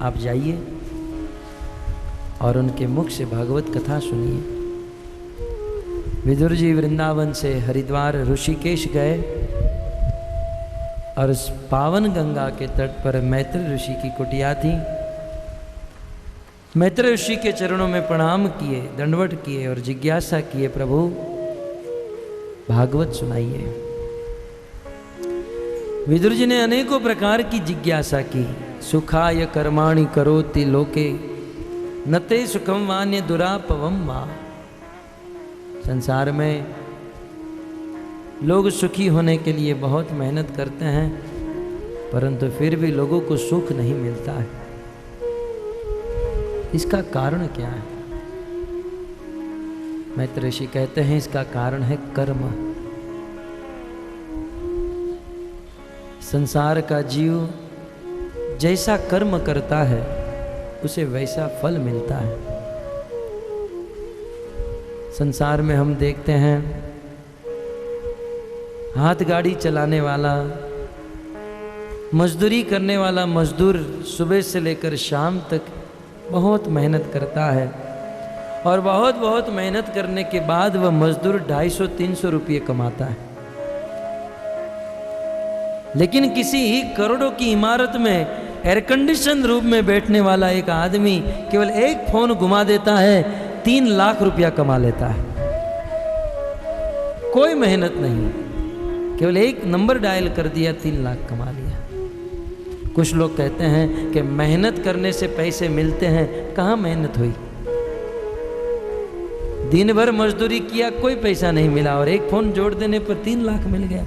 आप जाइए और उनके मुख से भागवत कथा सुनिए। विदुर जी वृंदावन से हरिद्वार ऋषिकेश गए और उस पावन गंगा के तट पर मैत्र ऋषि की कुटिया थी। मैत्र ऋषि के चरणों में प्रणाम किए, दंडवत किए और जिज्ञासा किए, प्रभु भागवत सुनाइए। विदुर जी ने अनेकों प्रकार की जिज्ञासा की। सुखाय कर्माणि करोति लोके नते सुखम वान्य दुरापवम वा। संसार में लोग सुखी होने के लिए बहुत मेहनत करते हैं, परंतु फिर भी लोगों को सुख नहीं मिलता है। इसका कारण क्या है? मैत्र ऋषि कहते हैं इसका कारण है कर्म। संसार का जीव जैसा कर्म करता है उसे वैसा फल मिलता है। संसार में हम देखते हैं हाथ गाड़ी चलाने वाला, मजदूरी करने वाला मजदूर सुबह से लेकर शाम तक बहुत मेहनत करता है और बहुत मेहनत करने के बाद वह मजदूर 250-300 रुपये कमाता है। लेकिन किसी करोड़ों की इमारत में एयर कंडीशन रूम में बैठने वाला एक आदमी केवल एक फोन घुमा देता है, 3 लाख रुपया कमा लेता है। कोई मेहनत नहीं, केवल एक नंबर डायल कर दिया, 3 लाख कमा लिया। कुछ लोग कहते हैं कि मेहनत करने से पैसे मिलते हैं। कहाँ मेहनत हुई? दिन भर मजदूरी किया, कोई पैसा नहीं मिला और एक फोन जोड़ देने पर 3 लाख मिल गया।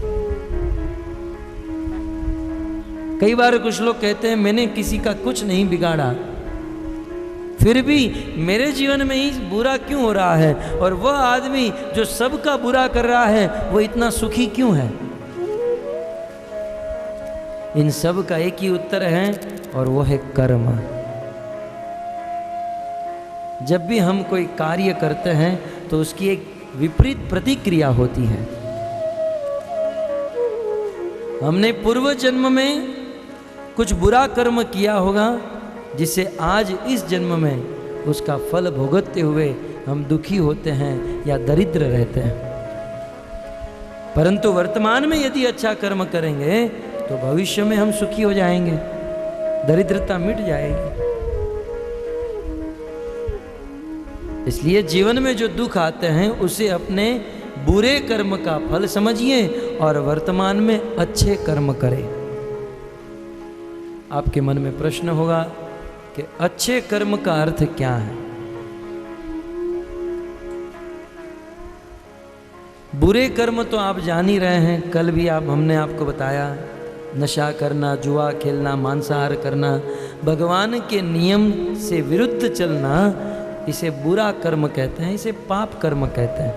कई बार कुछ लोग कहते हैं मैंने किसी का कुछ नहीं बिगाड़ा, फिर भी मेरे जीवन में ही बुरा क्यों हो रहा है, और वह आदमी जो सबका बुरा कर रहा है वो इतना सुखी क्यों है? इन सब का एक ही उत्तर है और वो है कर्म। जब भी हम कोई कार्य करते हैं तो उसकी एक विपरीत प्रतिक्रिया होती है। हमने पूर्व जन्म में कुछ बुरा कर्म किया होगा, जिससे आज इस जन्म में उसका फल भुगतते हुए हम दुखी होते हैं या दरिद्र रहते हैं। परंतु वर्तमान में यदि अच्छा कर्म करेंगे तो भविष्य में हम सुखी हो जाएंगे, दरिद्रता मिट जाएगी। इसलिए जीवन में जो दुख आते हैं उसे अपने बुरे कर्म का फल समझिए और वर्तमान में अच्छे कर्म करें। आपके मन में प्रश्न होगा कि अच्छे कर्म का अर्थ क्या है? बुरे कर्म तो आप जान ही रहे हैं, कल भी हमने आपको बताया, नशा करना, जुआ खेलना, मांसाहार करना, भगवान के नियम से विरुद्ध चलना, इसे बुरा कर्म कहते हैं, इसे पाप कर्म कहते हैं।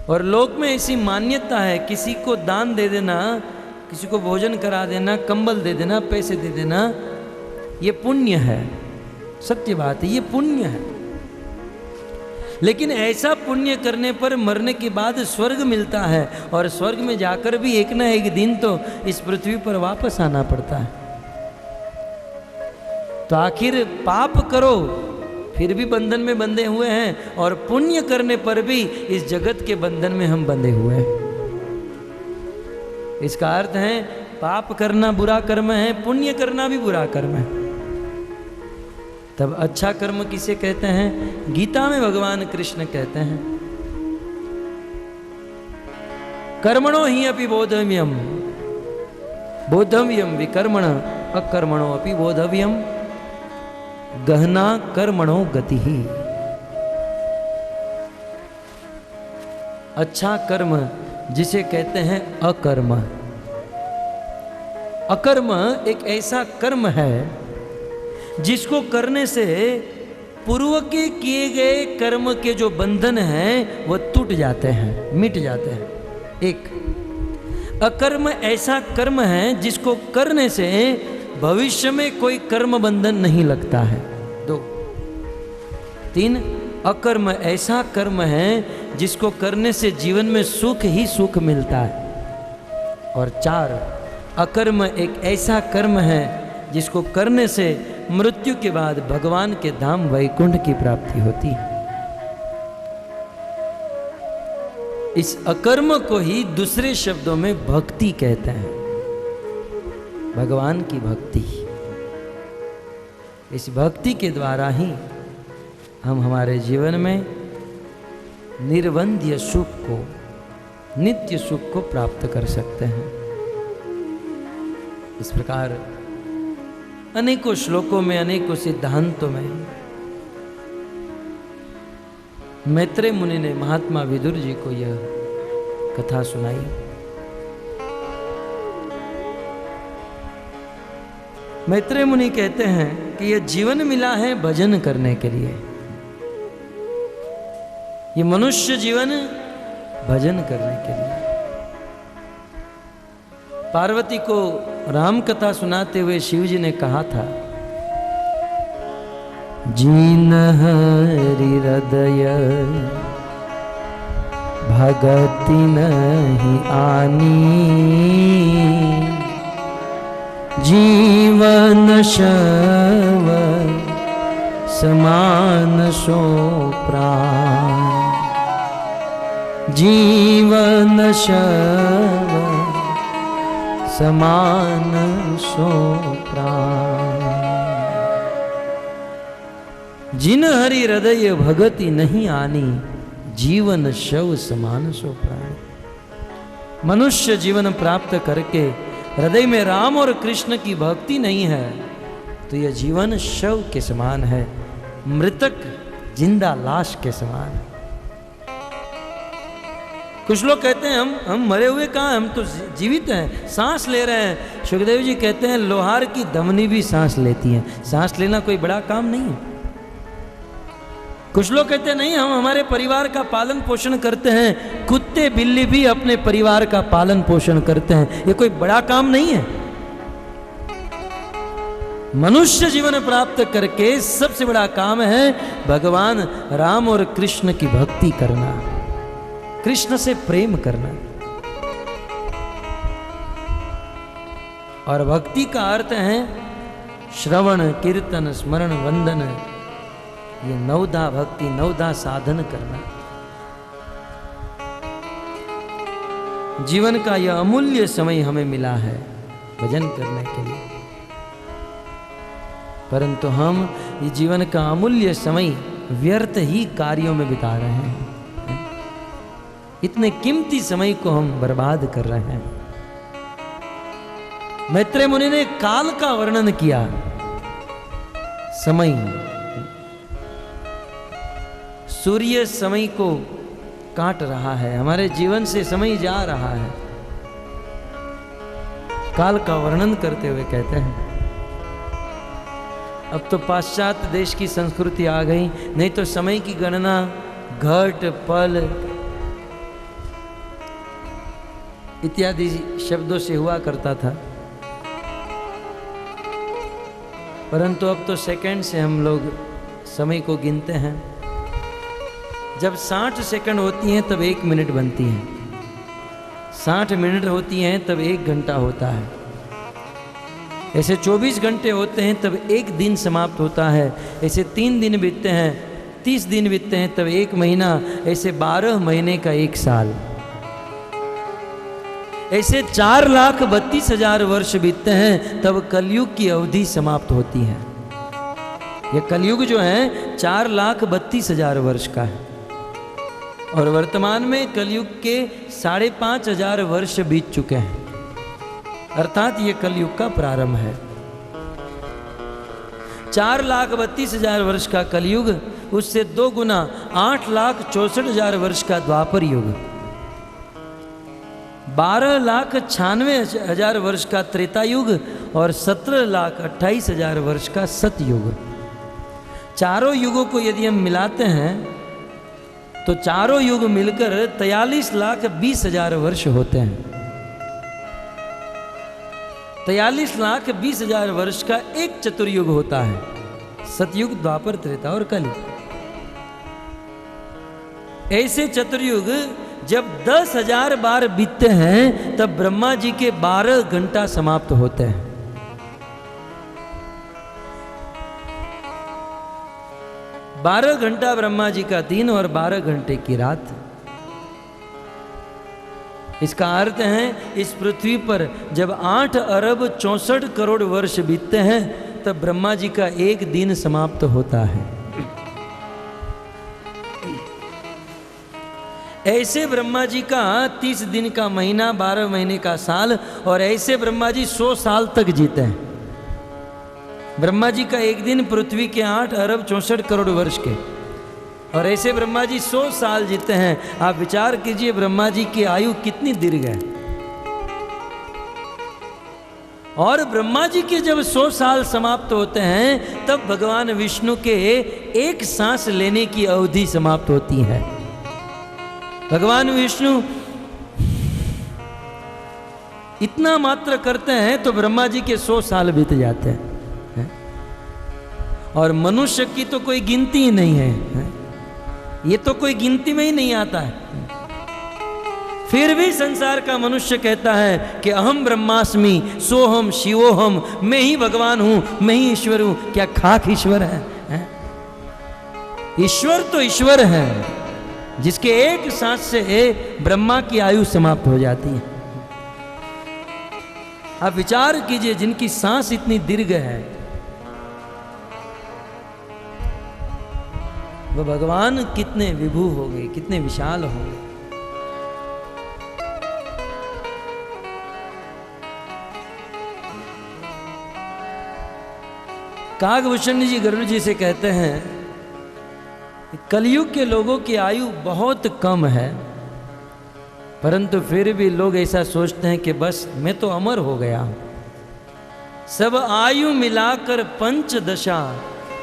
और लोक में ऐसी मान्यता है, किसी को दान दे देना, किसी को भोजन करा देना, कंबल दे देना, पैसे दे देना, ये पुण्य है। सत्य बात है, ये पुण्य है। लेकिन ऐसा पुण्य करने पर मरने के बाद स्वर्ग मिलता है, और स्वर्ग में जाकर भी एक ना एक दिन तो इस पृथ्वी पर वापस आना पड़ता है। तो आखिर पाप करो फिर भी बंधन में बंधे हुए हैं, और पुण्य करने पर भी इस जगत के बंधन में हम बंधे हुए हैं। इसका अर्थ है पाप करना बुरा कर्म है, पुण्य करना भी बुरा कर्म है। तब अच्छा कर्म किसे कहते हैं? गीता में भगवान कृष्ण कहते हैं, कर्मणो ही अपि बोधव्यम, बोधव्यम विकर्मण अकर्मणो अपि बोधव्यम, गहना कर्मणो गति ही। अच्छा कर्म जिसे कहते हैं अकर्म। अकर्म एक ऐसा कर्म है जिसको करने से पूर्व के किए गए कर्म के जो बंधन हैं वो टूट जाते हैं, मिट जाते हैं। एक अकर्म ऐसा कर्म है जिसको करने से भविष्य में कोई कर्म बंधन नहीं लगता है। 2, 3 अकर्म ऐसा कर्म है जिसको करने से जीवन में सुख ही सुख मिलता है। और 4 अकर्म एक ऐसा कर्म है जिसको करने से मृत्यु के बाद भगवान के धाम वैकुंठ की प्राप्ति होती है। इस अकर्म को ही दूसरे शब्दों में भक्ति कहते हैं, भगवान की भक्ति। इस भक्ति के द्वारा ही हम हमारे जीवन में निर्वंद्य सुख को, नित्य सुख को प्राप्त कर सकते हैं। इस प्रकार अनेकों श्लोकों में, अनेकों सिद्धांतों में मैत्रेय मुनि ने महात्मा विदुर जी को यह कथा सुनाई। मैत्रेय मुनि कहते हैं कि यह जीवन मिला है भजन करने के लिए, ये मनुष्य जीवन भजन करने के लिए। पार्वती को राम कथा सुनाते हुए शिव जी ने कहा था, जीन हरि हृदय भगति नहीं आनी, जीवन शव समान सो प्राण, जीवन शव समान सो प्राण। जिन हरि हृदय भगति नहीं आनी, जीवन शव समान सो प्राण। मनुष्य जीवन प्राप्त करके हृदय में राम और कृष्ण की भक्ति नहीं है तो यह जीवन शव के समान है, मृतक जिंदा लाश के समान है। कुछ लोग कहते हैं हम मरे हुए कहाँ, हम तो जीवित हैं, सांस ले रहे हैं। सुखदेव जी कहते हैं लोहार की धमनी भी सांस लेती है, सांस लेना कोई बड़ा काम नहीं है। कुछ लोग कहते हैं नहीं, हम हमारे परिवार का पालन पोषण करते हैं, कुत्ते बिल्ली भी अपने परिवार का पालन पोषण करते हैं, ये कोई बड़ा काम नहीं है। मनुष्य जीवन प्राप्त करके सबसे बड़ा काम है भगवान राम और कृष्ण की भक्ति करना, कृष्ण से प्रेम करना। और भक्ति का अर्थ है श्रवण कीर्तन स्मरण वंदन। ये नवधा भक्ति, नवधा साधन करना। जीवन का यह अमूल्य समय हमें मिला है भजन करने के लिए, परंतु हम ये जीवन का अमूल्य समय व्यर्थ ही कार्यों में बिता रहे हैं। इतने कीमती समय को हम बर्बाद कर रहे हैं। मैत्रेय मुनि ने काल का वर्णन किया। समय, सूर्य समय को काट रहा है, हमारे जीवन से समय जा रहा है। काल का वर्णन करते हुए कहते हैं, अब तो पाश्चात्य देश की संस्कृति आ गई, नहीं तो समय की गणना घट पल इत्यादि शब्दों से हुआ करता था, परंतु अब तो सेकंड से हम लोग समय को गिनते हैं। जब 60 सेकंड होती हैं तब 1 मिनट बनती है, 60 मिनट होती हैं तब 1 घंटा होता है। ऐसे 24 घंटे होते हैं तब 1 दिन समाप्त होता है। ऐसे 3 दिन बीतते हैं, 30 दिन बीतते हैं तब 1 महीना। ऐसे 12 महीने का 1 साल। ऐसे 4,32,000 वर्ष बीतते हैं तब कलयुग की अवधि समाप्त होती है। यह कलयुग जो है 4,32,000 वर्ष का है और वर्तमान में कलयुग के 5,500 वर्ष बीत चुके हैं, अर्थात ये कलयुग का प्रारंभ है। 4,32,000 वर्ष का कलयुग, उससे 2 गुना 8,64,000 वर्ष का द्वापर युग, 12,96,000 वर्ष का त्रेता युग और 17,28,000 वर्ष का सतयुग। चारों युगों को यदि हम मिलाते हैं तो चारों युग मिलकर 43,20,000 वर्ष होते हैं। 43,20,000 वर्ष का एक चतुर्युग होता है, सतयुग द्वापर त्रेता और कलयुग। ऐसे चतुर्युग जब 10,000 बार बीतते हैं तब ब्रह्मा जी के 12 घंटा समाप्त होते हैं। 12 घंटा ब्रह्मा जी का दिन और 12 घंटे की रात। इसका अर्थ है इस पृथ्वी पर जब 8 अरब 64 करोड़ वर्ष बीतते हैं तब ब्रह्मा जी का 1 दिन समाप्त होता है। ऐसे ब्रह्मा जी का 30 दिन का महीना, 12 महीने का साल, और ऐसे ब्रह्मा जी 100 साल तक जीते हैं। ब्रह्मा जी का 1 दिन पृथ्वी के 8 अरब 64 करोड़ वर्ष के, और ऐसे ब्रह्मा जी 100 साल जीते हैं। आप विचार कीजिए ब्रह्मा जी की आयु कितनी दीर्घ है। और ब्रह्मा जी के जब 100 साल समाप्त होते हैं तब भगवान विष्णु के एक सांस लेने की अवधि समाप्त होती है। भगवान विष्णु इतना मात्र करते हैं तो ब्रह्मा जी के 100 साल बीत जाते हैं। और मनुष्य की तो कोई गिनती ही नहीं है, ये तो कोई गिनती में ही नहीं आता है। फिर भी संसार का मनुष्य कहता है कि अहम ब्रह्मास्मि सोहम शिवोहम, मैं ही भगवान हूं, मैं ही ईश्वर हूं। क्या खाक ईश्वर है? ईश्वर तो ईश्वर है जिसके एक सांस से ब्रह्मा की आयु समाप्त हो जाती है। आप विचार कीजिए जिनकी सांस इतनी दीर्घ है वो भगवान कितने विभू हो गए, कितने विशाल हो गए। कागभूषण जी गरुड़ जी से कहते हैं कलयुग के लोगों की आयु बहुत कम है, परंतु फिर भी लोग ऐसा सोचते हैं कि बस मैं तो अमर हो गया हूं। सब आयु मिलाकर 5 दशा,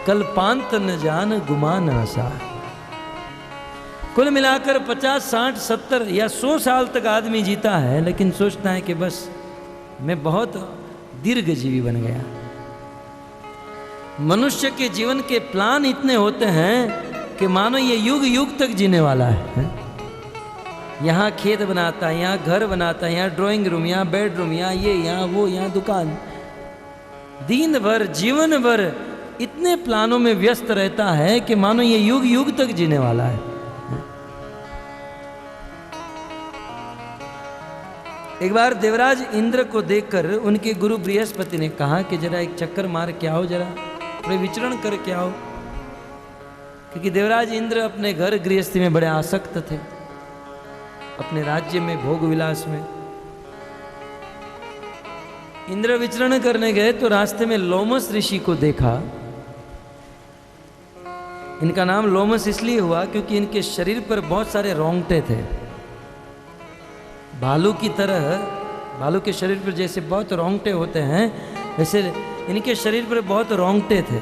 कल्पांत न जान गुमान आशा। कुल मिलाकर 50, 60, 70 या 100 साल तक आदमी जीता है, लेकिन सोचता है कि बस मैं बहुत दीर्घजीवी बन गया। मनुष्य के जीवन के प्लान इतने होते हैं कि मानो ये युग युग तक जीने वाला है। यहाँ खेत बनाता है, यहाँ घर बनाता है, यहाँ ड्राइंग रूम, यहाँ बेडरूम, यहाँ ये, यहाँ वो, यहाँ दुकान। दिन भर, जीवन भर इतने प्लानों में व्यस्त रहता है कि मानो ये युग युग तक जीने वाला है। एक बार देवराज इंद्र को देखकर उनके गुरु बृहस्पति ने कहा कि जरा एक चक्कर मार के आओ, जरा थोड़े विचरण करके आओ। क्योंकि देवराज इंद्र अपने घर गृहस्थी में बड़े आसक्त थे, अपने राज्य में, भोग विलास में। इंद्र विचरण करने गए तो रास्ते में लोमस ऋषि को देखा। इनका नाम लोमस इसलिए हुआ क्योंकि इनके शरीर पर बहुत सारे रोंगटे थे। भालू की तरह, भालू के शरीर पर जैसे बहुत रोंगटे होते हैं, वैसे इनके शरीर पर बहुत रोंगटे थे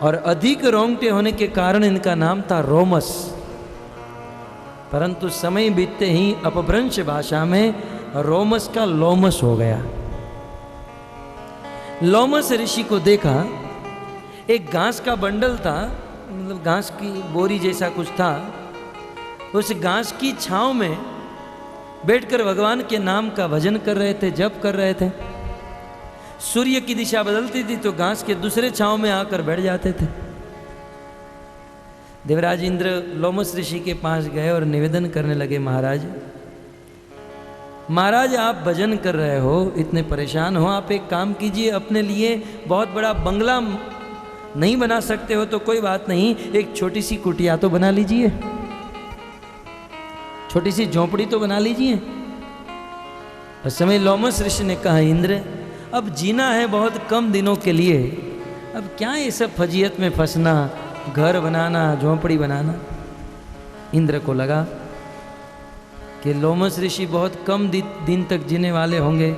और अधिक रोंगटे होने के कारण इनका नाम था रोमस। परंतु समय बीतते ही अपभ्रंश भाषा में रोमस का लोमस हो गया। लोमस ऋषि को देखा, एक घास का बंडल था, मतलब घास की बोरी जैसा कुछ था। उस घास की छांव में बैठकर भगवान के नाम का भजन कर रहे थे, जप कर रहे थे। सूर्य की दिशा बदलती थी तो घास के दूसरे छांव में आकर बैठ जाते थे। देवराज इंद्र लोमस ऋषि के पास गए और निवेदन करने लगे, महाराज, महाराज आप भजन कर रहे हो, इतने परेशान हो, आप एक काम कीजिए, अपने लिए बहुत बड़ा बंगला नहीं बना सकते हो तो कोई बात नहीं, एक छोटी सी कुटिया तो बना लीजिए, छोटी सी झोंपड़ी तो बना लीजिए। उस समय लोमस ऋषि ने कहा, इंद्र अब जीना है बहुत कम दिनों के लिए, अब क्या ये सब फजीयत में फंसना, घर बनाना, झोंपड़ी बनाना। इंद्र को लगा कि लोमस ऋषि बहुत कम दिन तक जीने वाले होंगे,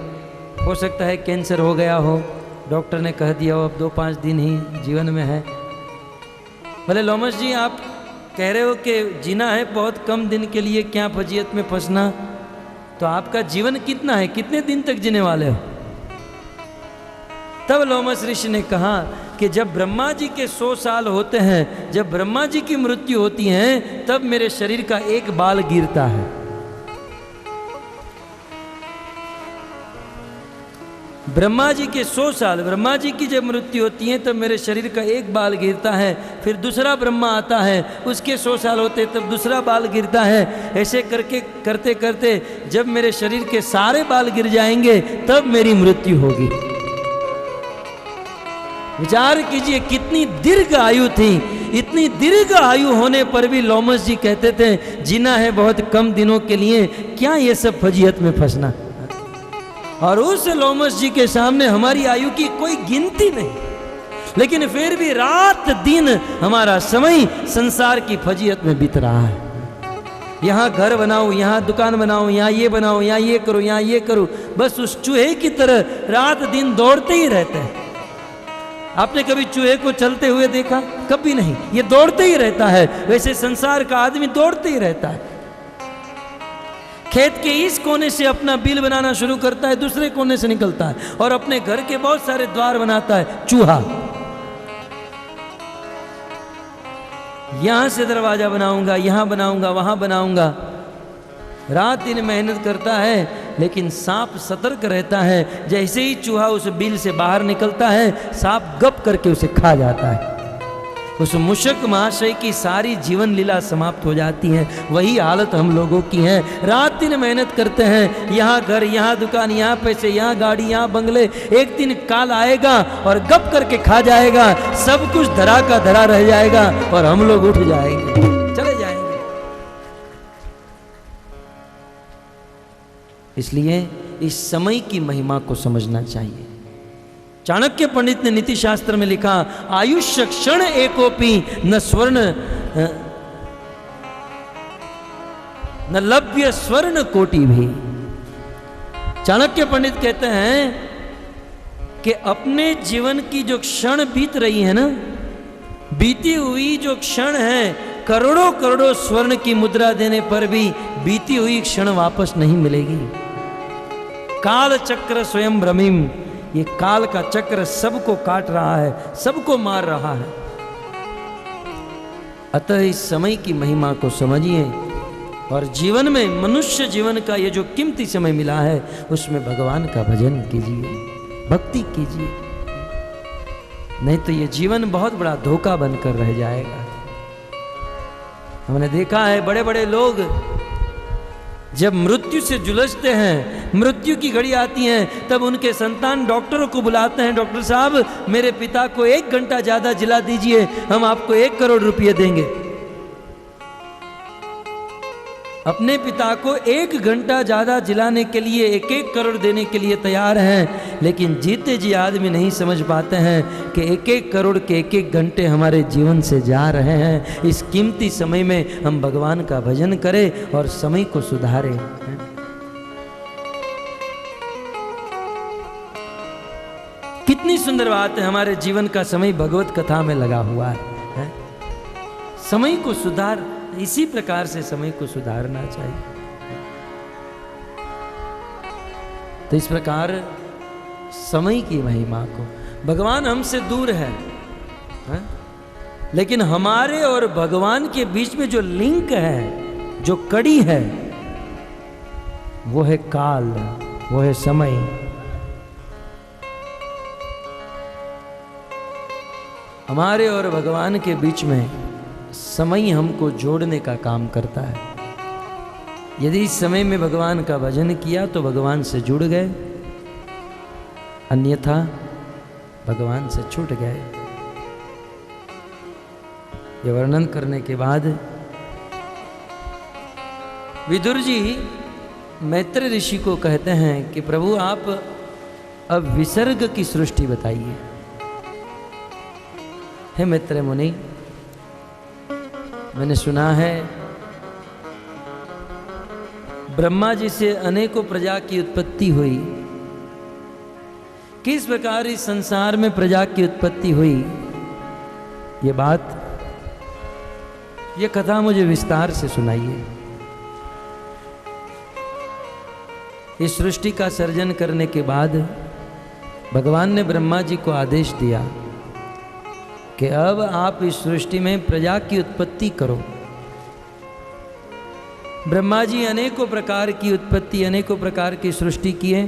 हो सकता है कैंसर हो गया हो, डॉक्टर ने कह दिया हो अब 2-5 दिन ही जीवन में है। बोले लोमस जी आप कह रहे हो कि जीना है बहुत कम दिन के लिए, क्या फजीयत में फंसना, तो आपका जीवन कितना है, कितने दिन तक जीने वाले हो? तब लोमस ऋषि ने कहा कि जब ब्रह्मा जी के 100 साल होते हैं, जब ब्रह्मा जी की मृत्यु होती है, तब मेरे शरीर का एक बाल गिरता है। ब्रह्मा जी के 100 साल, ब्रह्मा जी की जब मृत्यु होती है तब मेरे शरीर का एक बाल गिरता है, फिर दूसरा ब्रह्मा आता है, उसके 100 साल होते तब दूसरा बाल गिरता है। ऐसे करके करते करते जब मेरे शरीर के सारे बाल गिर जाएंगे तब मेरी मृत्यु होगी। विचार कीजिए कितनी दीर्घ आयु थी। इतनी दीर्घ आयु होने पर भी लोमस जी कहते थे जीना है बहुत कम दिनों के लिए, क्या ये सब फजीयत में फंसना। और उस लोमस जी के सामने हमारी आयु की कोई गिनती नहीं, लेकिन फिर भी रात दिन हमारा समय संसार की फजीयत में बीत रहा है। यहाँ घर बनाओ, यहाँ दुकान बनाओ, यहाँ ये बनाओ, यहाँ ये करो, यहाँ ये करो, बस उस चूहे की तरह रात दिन दौड़ते ही रहते हैं। आपने कभी चूहे को चलते हुए देखा? कभी नहीं, ये दौड़ते ही रहता है। वैसे संसार का आदमी दौड़ते ही रहता है। खेत के इस कोने से अपना बिल बनाना शुरू करता है, दूसरे कोने से निकलता है और अपने घर के बहुत सारे द्वार बनाता है चूहा। यहां से दरवाजा बनाऊंगा, यहां बनाऊंगा, वहां बनाऊंगा, रात दिन मेहनत करता है, लेकिन सांप सतर्क रहता है। जैसे ही चूहा उस बिल से बाहर निकलता है, सांप गप करके उसे खा जाता है। उस मुशक महाशय की सारी जीवन लीला समाप्त हो जाती है। वही हालत हम लोगों की है। रात दिन मेहनत करते हैं, यहाँ घर, यहाँ दुकान, यहाँ पैसे, यहाँ गाड़ी, यहाँ बंगले। एक दिन काल आएगा और गप करके खा जाएगा, सब कुछ धरा का धरा रह जाएगा और हम लोग उठ जाएंगे, चले जाएंगे। इसलिए इस समय की महिमा को समझना चाहिए। चाणक्य पंडित ने नीति शास्त्र में लिखा, आयुष्य क्षण एकोपी न स्वर्ण न लभ्य स्वर्ण कोटि भी। चाणक्य पंडित कहते हैं कि अपने जीवन की जो क्षण बीत रही है ना, बीती हुई जो क्षण है, करोड़ों करोड़ों स्वर्ण की मुद्रा देने पर भी बीती हुई क्षण वापस नहीं मिलेगी। काल चक्र स्वयं भ्रमिम, ये काल का चक्र सबको काट रहा है, सबको मार रहा है। अतः इस समय की महिमा को समझिए। और जीवन में, मनुष्य जीवन का ये जो कीमती समय मिला है, उसमें भगवान का भजन कीजिए, भक्ति कीजिए, नहीं तो ये जीवन बहुत बड़ा धोखा बनकर रह जाएगा। हमने देखा है बड़े बड़े लोग जब मृत्यु से जुलझते हैं, मृत्यु की घड़ी आती है, तब उनके संतान डॉक्टरों को बुलाते हैं, डॉक्टर साहब मेरे पिता को 1 घंटा ज्यादा जिला दीजिए, हम आपको 1 करोड़ रुपये देंगे। अपने पिता को 1 घंटा ज्यादा जिलाने के लिए 1-1 करोड़ देने के लिए तैयार हैं, लेकिन जीते जी आदमी नहीं समझ पाते हैं कि 1-1 करोड़ के 1-1 घंटे हमारे जीवन से जा रहे हैं। इस कीमती समय में हम भगवान का भजन करें और समय को सुधारें। कितनी सुंदर बात है, हमारे जीवन का समय भगवत कथा में लगा हुआ है। समय को सुधार, इसी प्रकार से समय को सुधारना चाहिए। तो इस प्रकार समय की महिमा को, भगवान हमसे दूर है, लेकिन हमारे और भगवान के बीच में जो लिंक है, जो कड़ी है, वो है काल, वो है समय। हमारे और भगवान के बीच में समय हमको जोड़ने का काम करता है। यदि इस समय में भगवान का भजन किया तो भगवान से जुड़ गए, अन्यथा भगवान से छूट गए। यह वर्णन करने के बाद विदुर जी मैत्र ऋषि को कहते हैं कि प्रभु आप अब विसर्ग की सृष्टि बताइए। हे मैत्र मुनि, मैंने सुना है ब्रह्मा जी से अनेकों प्रजा की उत्पत्ति हुई। किस प्रकार इस संसार में प्रजा की उत्पत्ति हुई, ये बात, ये कथा मुझे विस्तार से सुनाइए। इस सृष्टि का सर्जन करने के बाद भगवान ने ब्रह्मा जी को आदेश दिया कि अब आप इस सृष्टि में प्रजा की उत्पत्ति करो। ब्रह्मा जी अनेकों प्रकार की उत्पत्ति, अनेकों प्रकार की सृष्टि किए,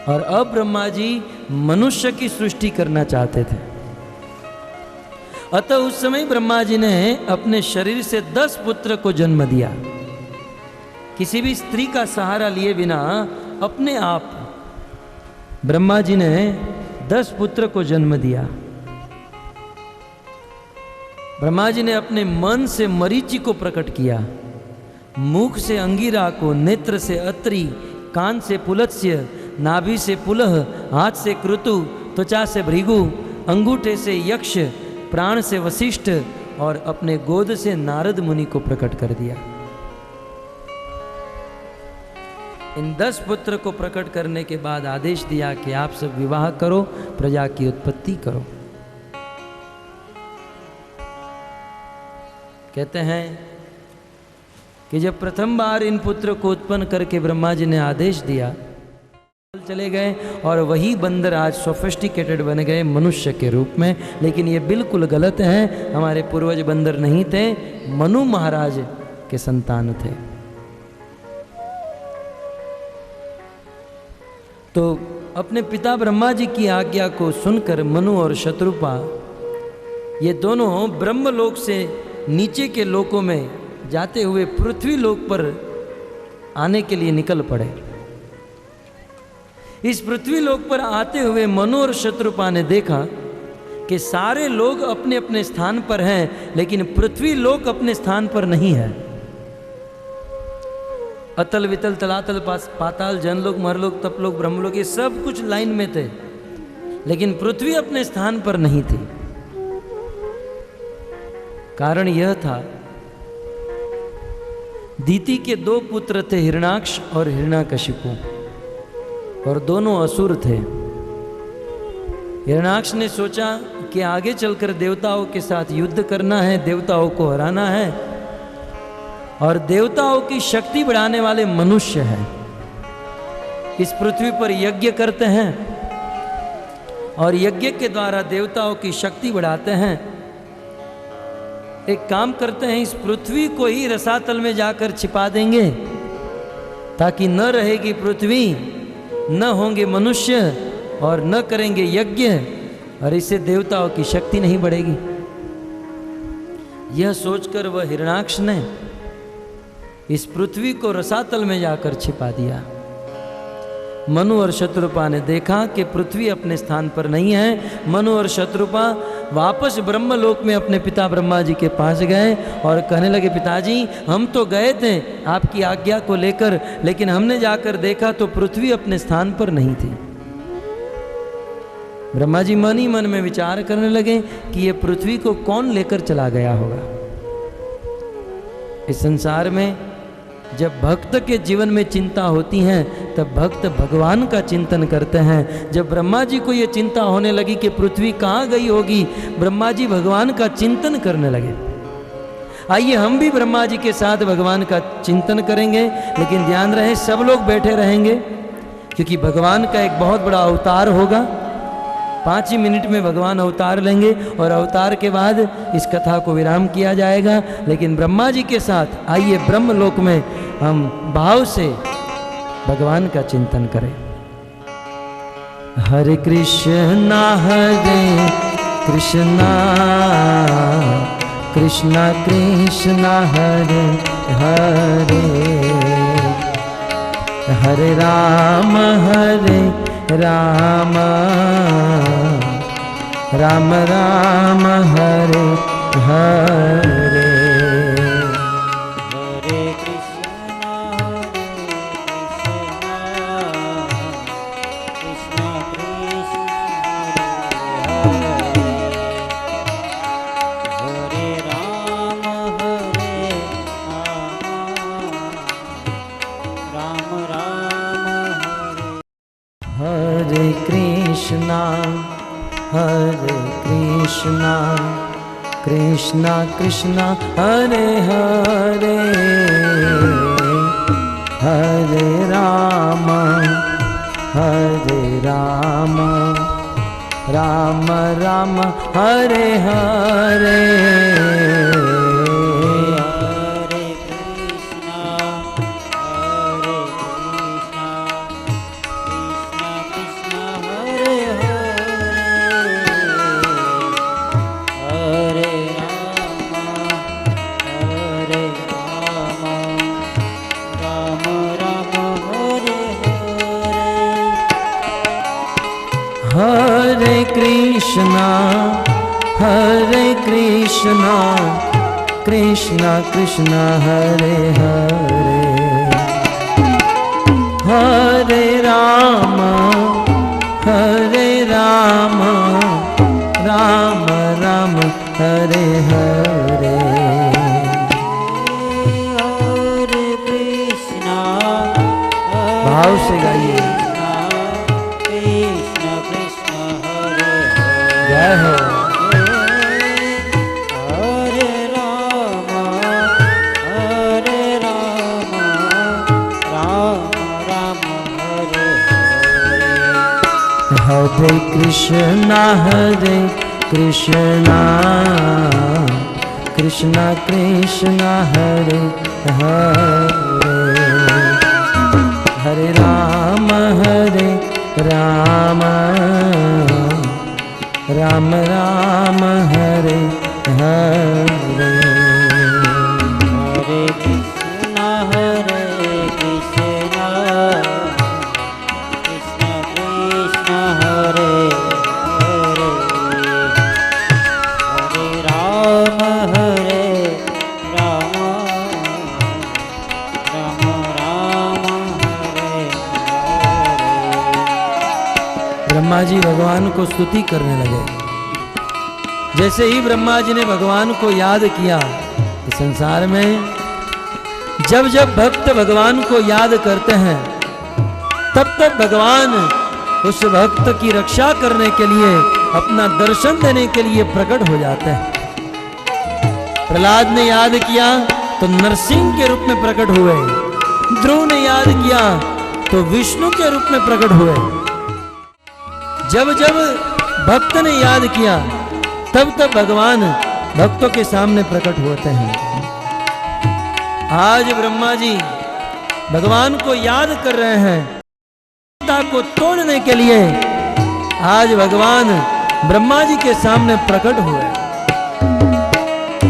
और अब ब्रह्मा जी मनुष्य की सृष्टि करना चाहते थे। अतः उस समय ब्रह्मा जी ने अपने शरीर से 10 पुत्र को जन्म दिया, किसी भी स्त्री का सहारा लिए बिना अपने आप ब्रह्मा जी ने 10 पुत्र को जन्म दिया। ब्रह्मा जी ने अपने मन से मरीचि को प्रकट किया, मुख से अंगिरा को, नेत्र से अत्रि, कान से पुलत्स्य, नाभि से पुलह, हाथ से क्रतु, त्वचा से भृगु, अंगूठे से यक्ष, प्राण से वशिष्ठ और अपने गोद से नारद मुनि को प्रकट कर दिया। इन 10 पुत्र को प्रकट करने के बाद आदेश दिया कि आप सब विवाह करो, प्रजा की उत्पत्ति करो। कहते हैं कि जब प्रथम बार इन पुत्र को उत्पन्न करके ब्रह्मा जी ने आदेश दिया, चले गए और वही बंदर आज सोफिस्टिकेटेड बन गए मनुष्य के रूप में। लेकिन ये बिल्कुल गलत है, हमारे पूर्वज बंदर नहीं थे, मनु महाराज के संतान थे। तो अपने पिता ब्रह्मा जी की आज्ञा को सुनकर मनु और शत्रुपा, ये दोनों ब्रह्मलोक से नीचे के लोकों में जाते हुए पृथ्वी लोक पर आने के लिए निकल पड़े। इस पृथ्वी लोक पर आते हुए मनु और शत्रुपा ने देखा कि सारे लोग अपने अपने स्थान पर हैं, लेकिन पृथ्वी लोक अपने स्थान पर नहीं है। अतल वितल तलातल पाताल, जनलोक, मरलोक, तपलोक, ब्रह्मलोक, ये सब कुछ लाइन में थे, लेकिन पृथ्वी अपने स्थान पर नहीं थी। कारण यह था, दीति के 2 पुत्र थे, हिरणाक्ष और हिरण्याकशिपु, और दोनों असुर थे। हिरणाक्ष ने सोचा कि आगे चलकर देवताओं के साथ युद्ध करना है, देवताओं को हराना है, और देवताओं की शक्ति बढ़ाने वाले मनुष्य हैं। इस पृथ्वी पर यज्ञ करते हैं और यज्ञ के द्वारा देवताओं की शक्ति बढ़ाते हैं। एक काम करते हैं, इस पृथ्वी को ही रसातल में जाकर छिपा देंगे, ताकि न रहेगी पृथ्वी, न होंगे मनुष्य और न करेंगे यज्ञ, और इससे देवताओं की शक्ति नहीं बढ़ेगी। यह सोचकर वह हिरणाक्ष ने इस पृथ्वी को रसातल में जाकर छिपा दिया। मनु और शत्रुपा ने देखा कि पृथ्वी अपने स्थान पर नहीं है। मनु और शत्रुपा वापस ब्रह्मलोक में अपने पिता ब्रह्मा जी के पास गए और कहने लगे, पिताजी हम तो गए थे आपकी आज्ञा को लेकर, लेकिन हमने जाकर देखा तो पृथ्वी अपने स्थान पर नहीं थी। ब्रह्मा जी मन ही मन में विचार करने लगे कि ये पृथ्वी को कौन लेकर चला गया होगा। इस संसार में जब भक्त के जीवन में चिंता होती है तब भक्त भगवान का चिंतन करते हैं। जब ब्रह्मा जी को ये चिंता होने लगी कि पृथ्वी कहाँ गई होगी, ब्रह्मा जी भगवान का चिंतन करने लगे। आइए हम भी ब्रह्मा जी के साथ भगवान का चिंतन करेंगे, लेकिन ध्यान रहे सब लोग बैठे रहेंगे, क्योंकि भगवान का एक बहुत बड़ा अवतार होगा। 5 ही मिनट में भगवान अवतार लेंगे और अवतार के बाद इस कथा को विराम किया जाएगा। लेकिन ब्रह्मा जी के साथ आइए ब्रह्मलोक में हम भाव से भगवान का चिंतन करें। हरे कृष्णा कृष्णा कृष्णा हरे हरे, हरे राम राम राम राम हरे हरे। हरे कृष्णा कृष्णा कृष्णा हरे हरे, हरे राम राम राम हरे कृष्णा कृष्णा कृष्णा हरे हरे, हरे राम राम राम हरे हरे। हरे कृष्णा कृष्णा कृष्णा हरे हरे, हरे राम राम राम हरे हरे। हरे कृष्णा भाव से गाइए। कृष्ण कृष्ण हरे हरे, जय हो। हरे राम राम राम हरे हरे। हरे कृष्णा कृष्णा कृष्णा हरे हरे, हरे राम राम राम हरे हरे। हरे कृष्णा कृष्ण कृष्ण हरे हरे, हरे राम राम राम हरे हरे। ब्रह्मा जी भगवान को स्तुति करने लगे। जैसे ही ब्रह्मा जी ने भगवान को याद किया, इस संसार में जब जब भक्त भगवान को याद करते हैं तब तब भगवान उस भक्त की रक्षा करने के लिए, अपना दर्शन देने के लिए प्रकट हो जाते हैं। प्रहलाद ने याद किया तो नरसिंह के रूप में प्रकट हुए, ध्रुव ने याद किया तो विष्णु के रूप में प्रकट हुए। जब जब भक्त ने याद किया तब तब भगवान भक्तों के सामने प्रकट होते हैं। आज ब्रह्मा जी भगवान को याद कर रहे हैं, को तोड़ने के लिए आज भगवान ब्रह्मा जी के सामने प्रकट हुए।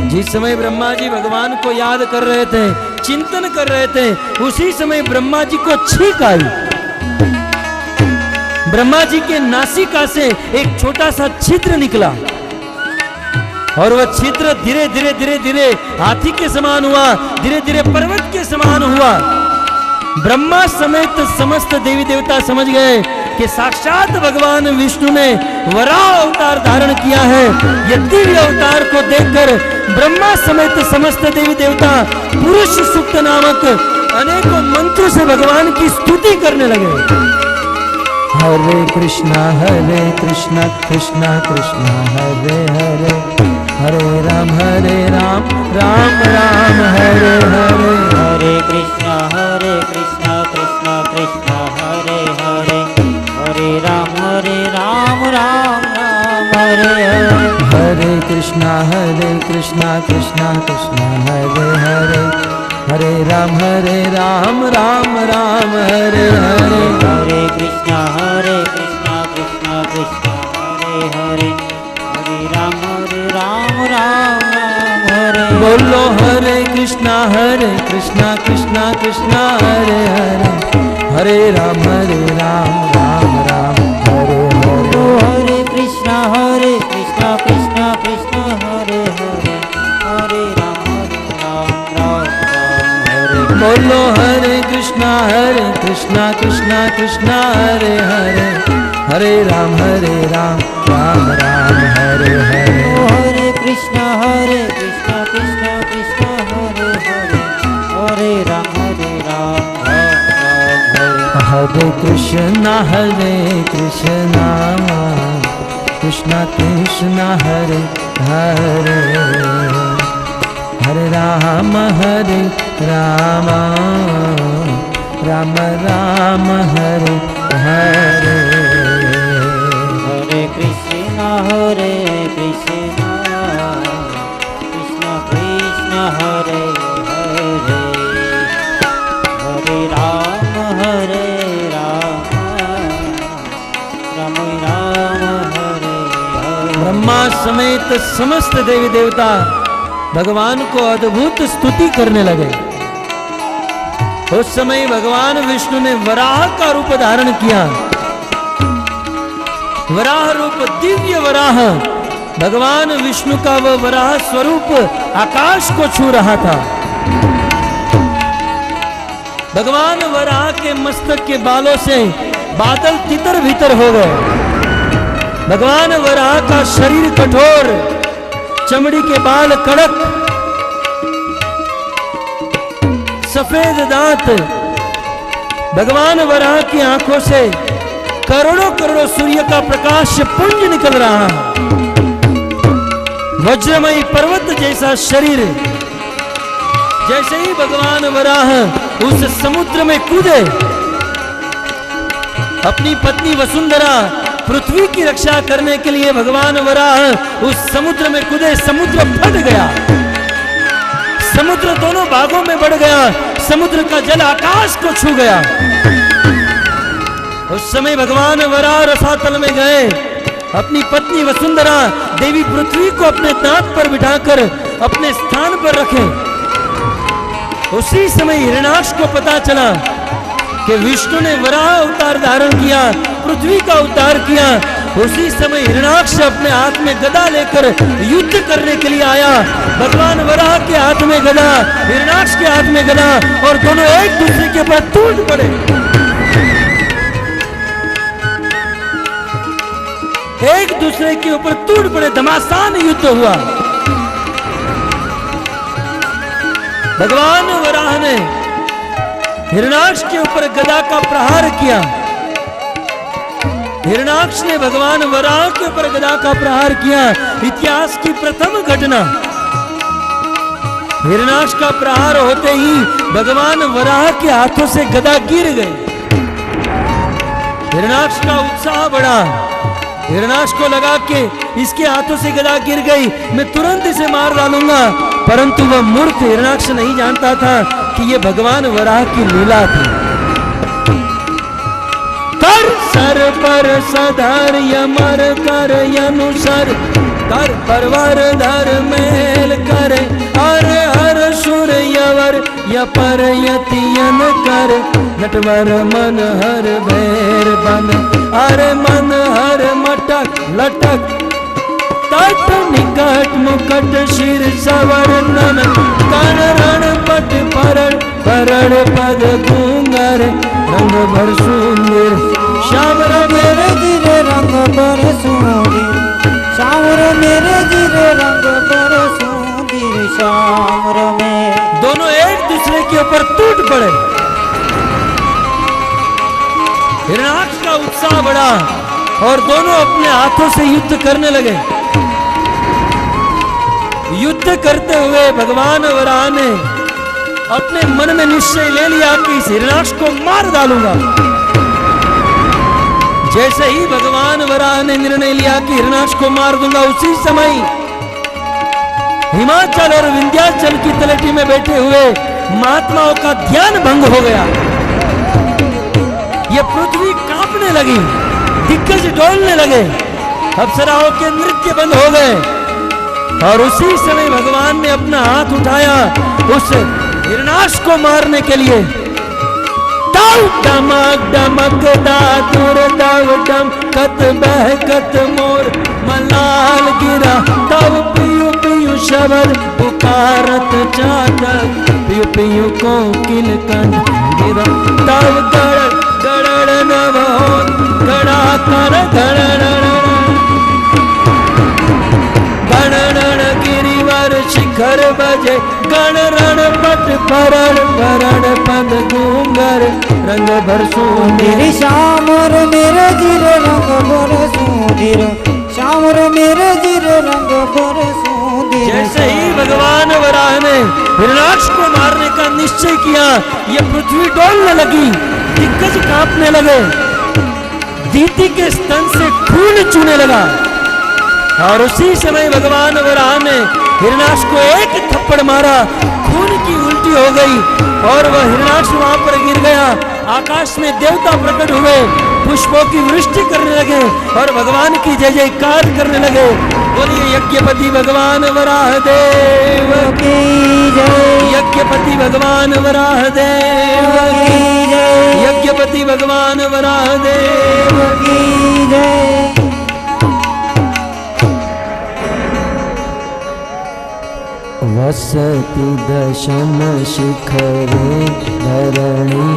जिस समय ब्रह्मा जी भगवान को याद कर रहे थे, चिंतन कर रहे थे, उसी समय ब्रह्मा जी को छींक आई। ब्रह्मा जी के नासिका से एक छोटा सा छिद्र निकला और वह छिद्र धीरे धीरे धीरे धीरे हाथी के समान हुआ, धीरे धीरे पर्वत के समान हुआ। ब्रह्मा समेत समस्त देवी देवता समझ गए कि साक्षात भगवान विष्णु ने वराह अवतार धारण किया है। ये दिव्य अवतार को देखकर ब्रह्मा समेत समस्त देवी देवता पुरुष सूक्त नामक अनेकों मंत्रों से भगवान की स्तुति करने लगे। हरे कृष्णा कृष्णा कृष्णा हरे हरे, हरे राम राम राम हरे हरे। हरे कृष्णा कृष्णा कृष्णा हरे हरे, हरे राम राम राम हरे हरे। हरे कृष्णा कृष्णा कृष्णा हरे हरे, हरे राम राम राम हरे हरे। हरे कृष्णा कृष्णा कृष्णा हरे हरे, हरे राम राम राम हरे। बोलो हरे कृष्णा कृष्णा कृष्णा हरे हरे, हरे राम राम राम हरे हरे। हरे कृष्णा कृष्णा कृष्णा हरे हरे, हरे राम राम हरे। बोलो हरे कृष्णा कृष्णा हरे हरे, हरे राम राम राम हरे हरे। हरे कृष्णा कृष्णा कृष्णा हरे हरे, हरे राम राम हरे। हरे कृष्णा कृष्णा कृष्णा हरे हरे, हरे राम राम राम हरे हरे। हरे कृष्णा कृष्णा कृष्णा हरे हरे, हरे राम राम हरे हरे। ब्रह्मा समेत समस्त देवी देवता भगवान को अद्भुत स्तुति करने लगे। उस समय भगवान विष्णु ने वराह का रूप धारण किया। वराह रूप दिव्य वराह, भगवान विष्णु का वह वराह स्वरूप आकाश को छू रहा था। भगवान वराह के मस्तक के बालों से बादल तितर भीतर हो गए। भगवान वराह का शरीर कठोर, चमड़ी के बाल कड़क, सफेद दांत। भगवान वराह की आंखों से करोड़ों करोड़ों सूर्य का प्रकाश पुंज निकल रहा। वज्रमयी पर्वत जैसा शरीर। जैसे ही भगवान वराह उस समुद्र में कूदे, अपनी पत्नी वसुंधरा पृथ्वी की रक्षा करने के लिए भगवान वराह उस समुद्र में कूदे। समुद्र फट गया, समुद्र दोनों भागों में बढ़ गया, समुद्र का जल आकाश को छू गया। उस समय भगवान वराह रसातल में गए, अपनी पत्नी वसुंधरा देवी पृथ्वी को अपने दांत पर बिठाकर अपने स्थान पर रखे। उसी समय हिरण्याक्ष को पता चला कि विष्णु ने वराह अवतार धारण किया, पृथ्वी का अवतार किया। उसी समय हिरण्याक्ष अपने हाथ में गदा लेकर युद्ध करने के लिए आया। भगवान वराह के हाथ में गदा, हिरण्याक्ष के हाथ में गदा, और दोनों एक दूसरे के ऊपर टूट पड़े। एक दूसरे के ऊपर टूट पड़े, घमासान युद्ध हुआ। भगवान वराह ने हिरण्याक्ष के ऊपर गदा का प्रहार किया। हिरण्याक्ष ने भगवान वराह के ऊपर गदा का प्रहार किया। इतिहास की प्रथम घटना। हिरण्याक्ष का प्रहार होते ही भगवान वराह के हाथों से गदा गिर गई। हिरण्याक्ष का उत्साह बढ़ा। हिरणाक्ष को लगा के इसके हाथों से गदा गिर गई, मैं तुरंत इसे मार डालूंगा। परंतु वह मूर्ख हिरणाक्ष नहीं जानता था कि यह भगवान वराह की लीला थी। कर सर पर सधर यमर कर यनुसर, कर परवर धर मेल करे, हर हर सुर यवर यपर यतियन कर, नटवर मन हर भैर बन, अरे मन हर मटक लटक, तट निकट मुकट शिर सवर नन, कण रण पट परड़ परड़ पद गूंगर, रंग भर सुंदर श्याम मेरे जिरे रंग पर सुंदर, श्याम मेरे जिरे रंग पर सुंदर, श्याम में दोनों एक दूसरे के ऊपर टूट पड़े। हिरणाक्ष का उत्साह बढ़ा और दोनों अपने हाथों से युद्ध करने लगे। युद्ध करते हुए भगवान वराह ने अपने मन में निश्चय ले लिया कि इस हिरणाक्ष को मार डालूंगा। जैसे ही भगवान वराह ने निर्णय लिया कि हिरणाक्ष को मार दूंगा, उसी समय हिमाचल और विंध्याचल की तलहटी में बैठे हुए महात्माओं का ध्यान भंग हो गया। ये पृथ्वी कांपने लगी, दिग्गज डोलने लगे, अप्सराओं के नृत्य बंद हो गए। और उसी समय भगवान ने अपना हाथ उठाया उस हिरणाक्ष को मारने के लिए। दाव डमक डमक दातुर दाव डमकत बहकत मोर मलाल गिरा, तब पियु पियु शब्द पुकारत चातक, पियु पियु कोकिल कंठ गिरा, तब गड़ गड़ नव गड़ा कर गण गिरिवर शिखर बजे, गण रण पट परड़ परड़ पद गूंगर, रंग भर सुंदर श्याम मेरे जिरे रंग पर सुंदर, श्याम मेरे जिरे रंग पर सुंदर। जैसे ही भगवान वराह ने हिरणाक्ष को मारने का निश्चय किया, ये पृथ्वी डोलने लगी, दिग्गज कांपने लगे, दीति के स्तन से खून चूने लगा। और उसी समय भगवान वराह ने हिरणाक्ष को एक थप्पड़ मारा, खून की उल्टी हो गई और वह हिरणाक्ष वहां पर गिर गया। आकाश में देवता प्रकट हुए, पुष्पों की वृष्टि करने लगे और भगवान की जय जयकार करने लगे। बोलिए यज्ञपति भगवान वराह देव की जय, यज्ञपति भगवान वराह देव की जय, यज्ञपति भगवान वराह देव की जय। वसति दशम शिखरे धरणी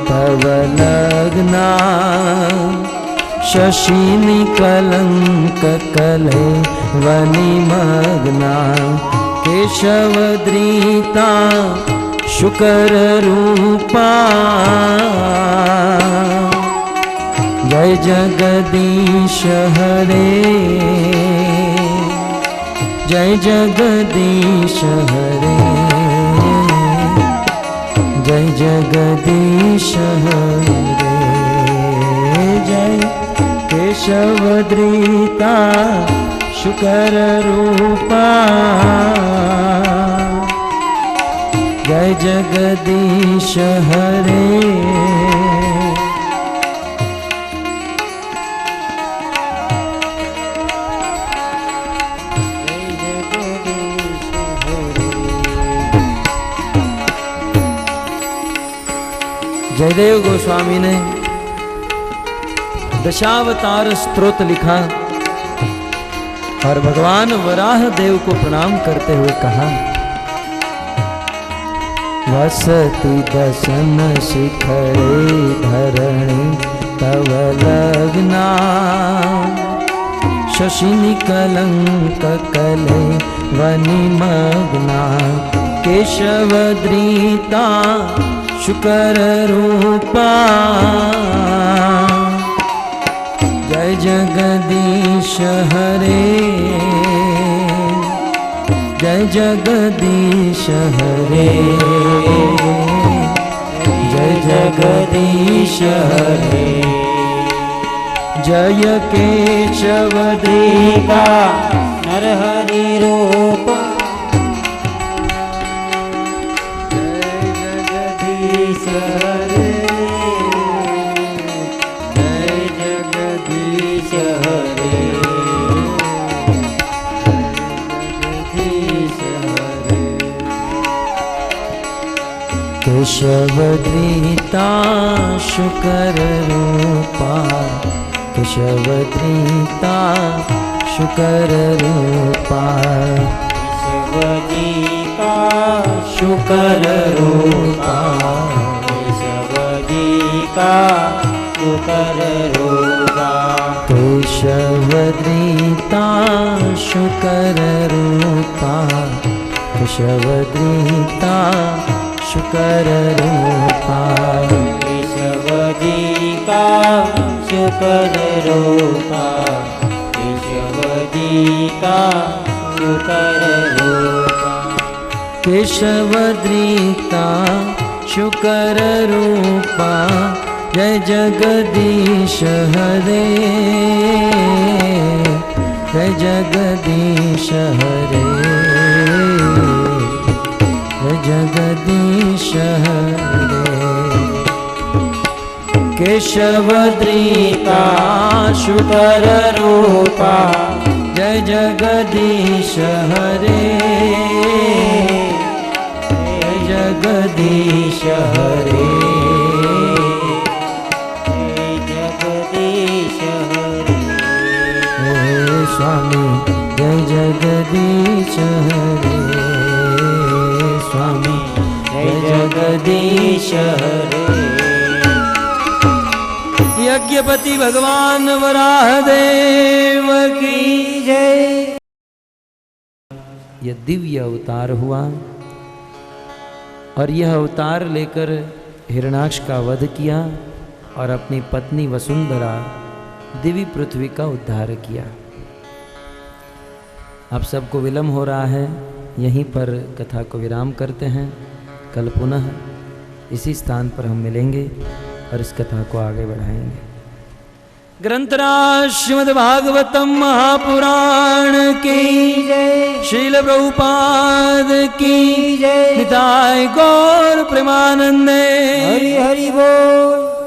तव लग्ना, शशिनि कलंक कले वनिमग्ना, केशव द्रीता शुकर रूपा, जय जगदीश हरे, जय जगदीश हरे, जय जगदीश हरे, जय केशव द्रीता शुकर रूपा, जय जगदीश हरे। जयदेव गोस्वामी ने दशावतार स्तोत्र लिखा और भगवान वराह देव को प्रणाम करते हुए कहा, वसति दशन शिखरे धरणी तव लग्ना, शशिनि कलंक कले वनिमग्ना, केशव द्रीता शुकर रूपा, जय जगदीश हरे, जय जगदीश हरे, जय जगदीश हरे, जय केशव देवा नरहरि रूप जय जगदीश हरे जय जगदीश हरे जगदीश हरे केशवद्रीता शुकर रूपा केशवद्रीता शुकर रूपा केशवजी का शुकर रूपा केशवजी का शुकर रूपा केशवद्रीता शुकर रूपा केशवद्रीता शुकर रूपा केशवजी का शुकर रूपा केशवजी का शुकर रूपा केशवद्रीता शुकर रूपा जय जगदीश हरे जय जगदीश हरे जय जगदीश हरे केशवद्रीता शुकर रूपा जय जगदीश हरे जय जगदीश हरे जय जगदीश हरे हे स्वामी जय जगदीश हरे स्वामी जय जगदीश हरे यज्ञपति भगवान वराहदेव की जय। यह दिव्य अवतार हुआ और यह अवतार लेकर हिरण्याक्ष का वध किया और अपनी पत्नी वसुंधरा दिव्य पृथ्वी का उद्धार किया। आप सबको विलम्ब हो रहा है, यहीं पर कथा को विराम करते हैं। कल पुनः इसी स्थान पर हम मिलेंगे और इस कथा को आगे बढ़ाएंगे। ग्रंथराज श्रीमद् भागवतम महापुराण की जय श्रील प्रभुपाद की जय निताय गौर प्रेमानंदे हरि हरि बोल।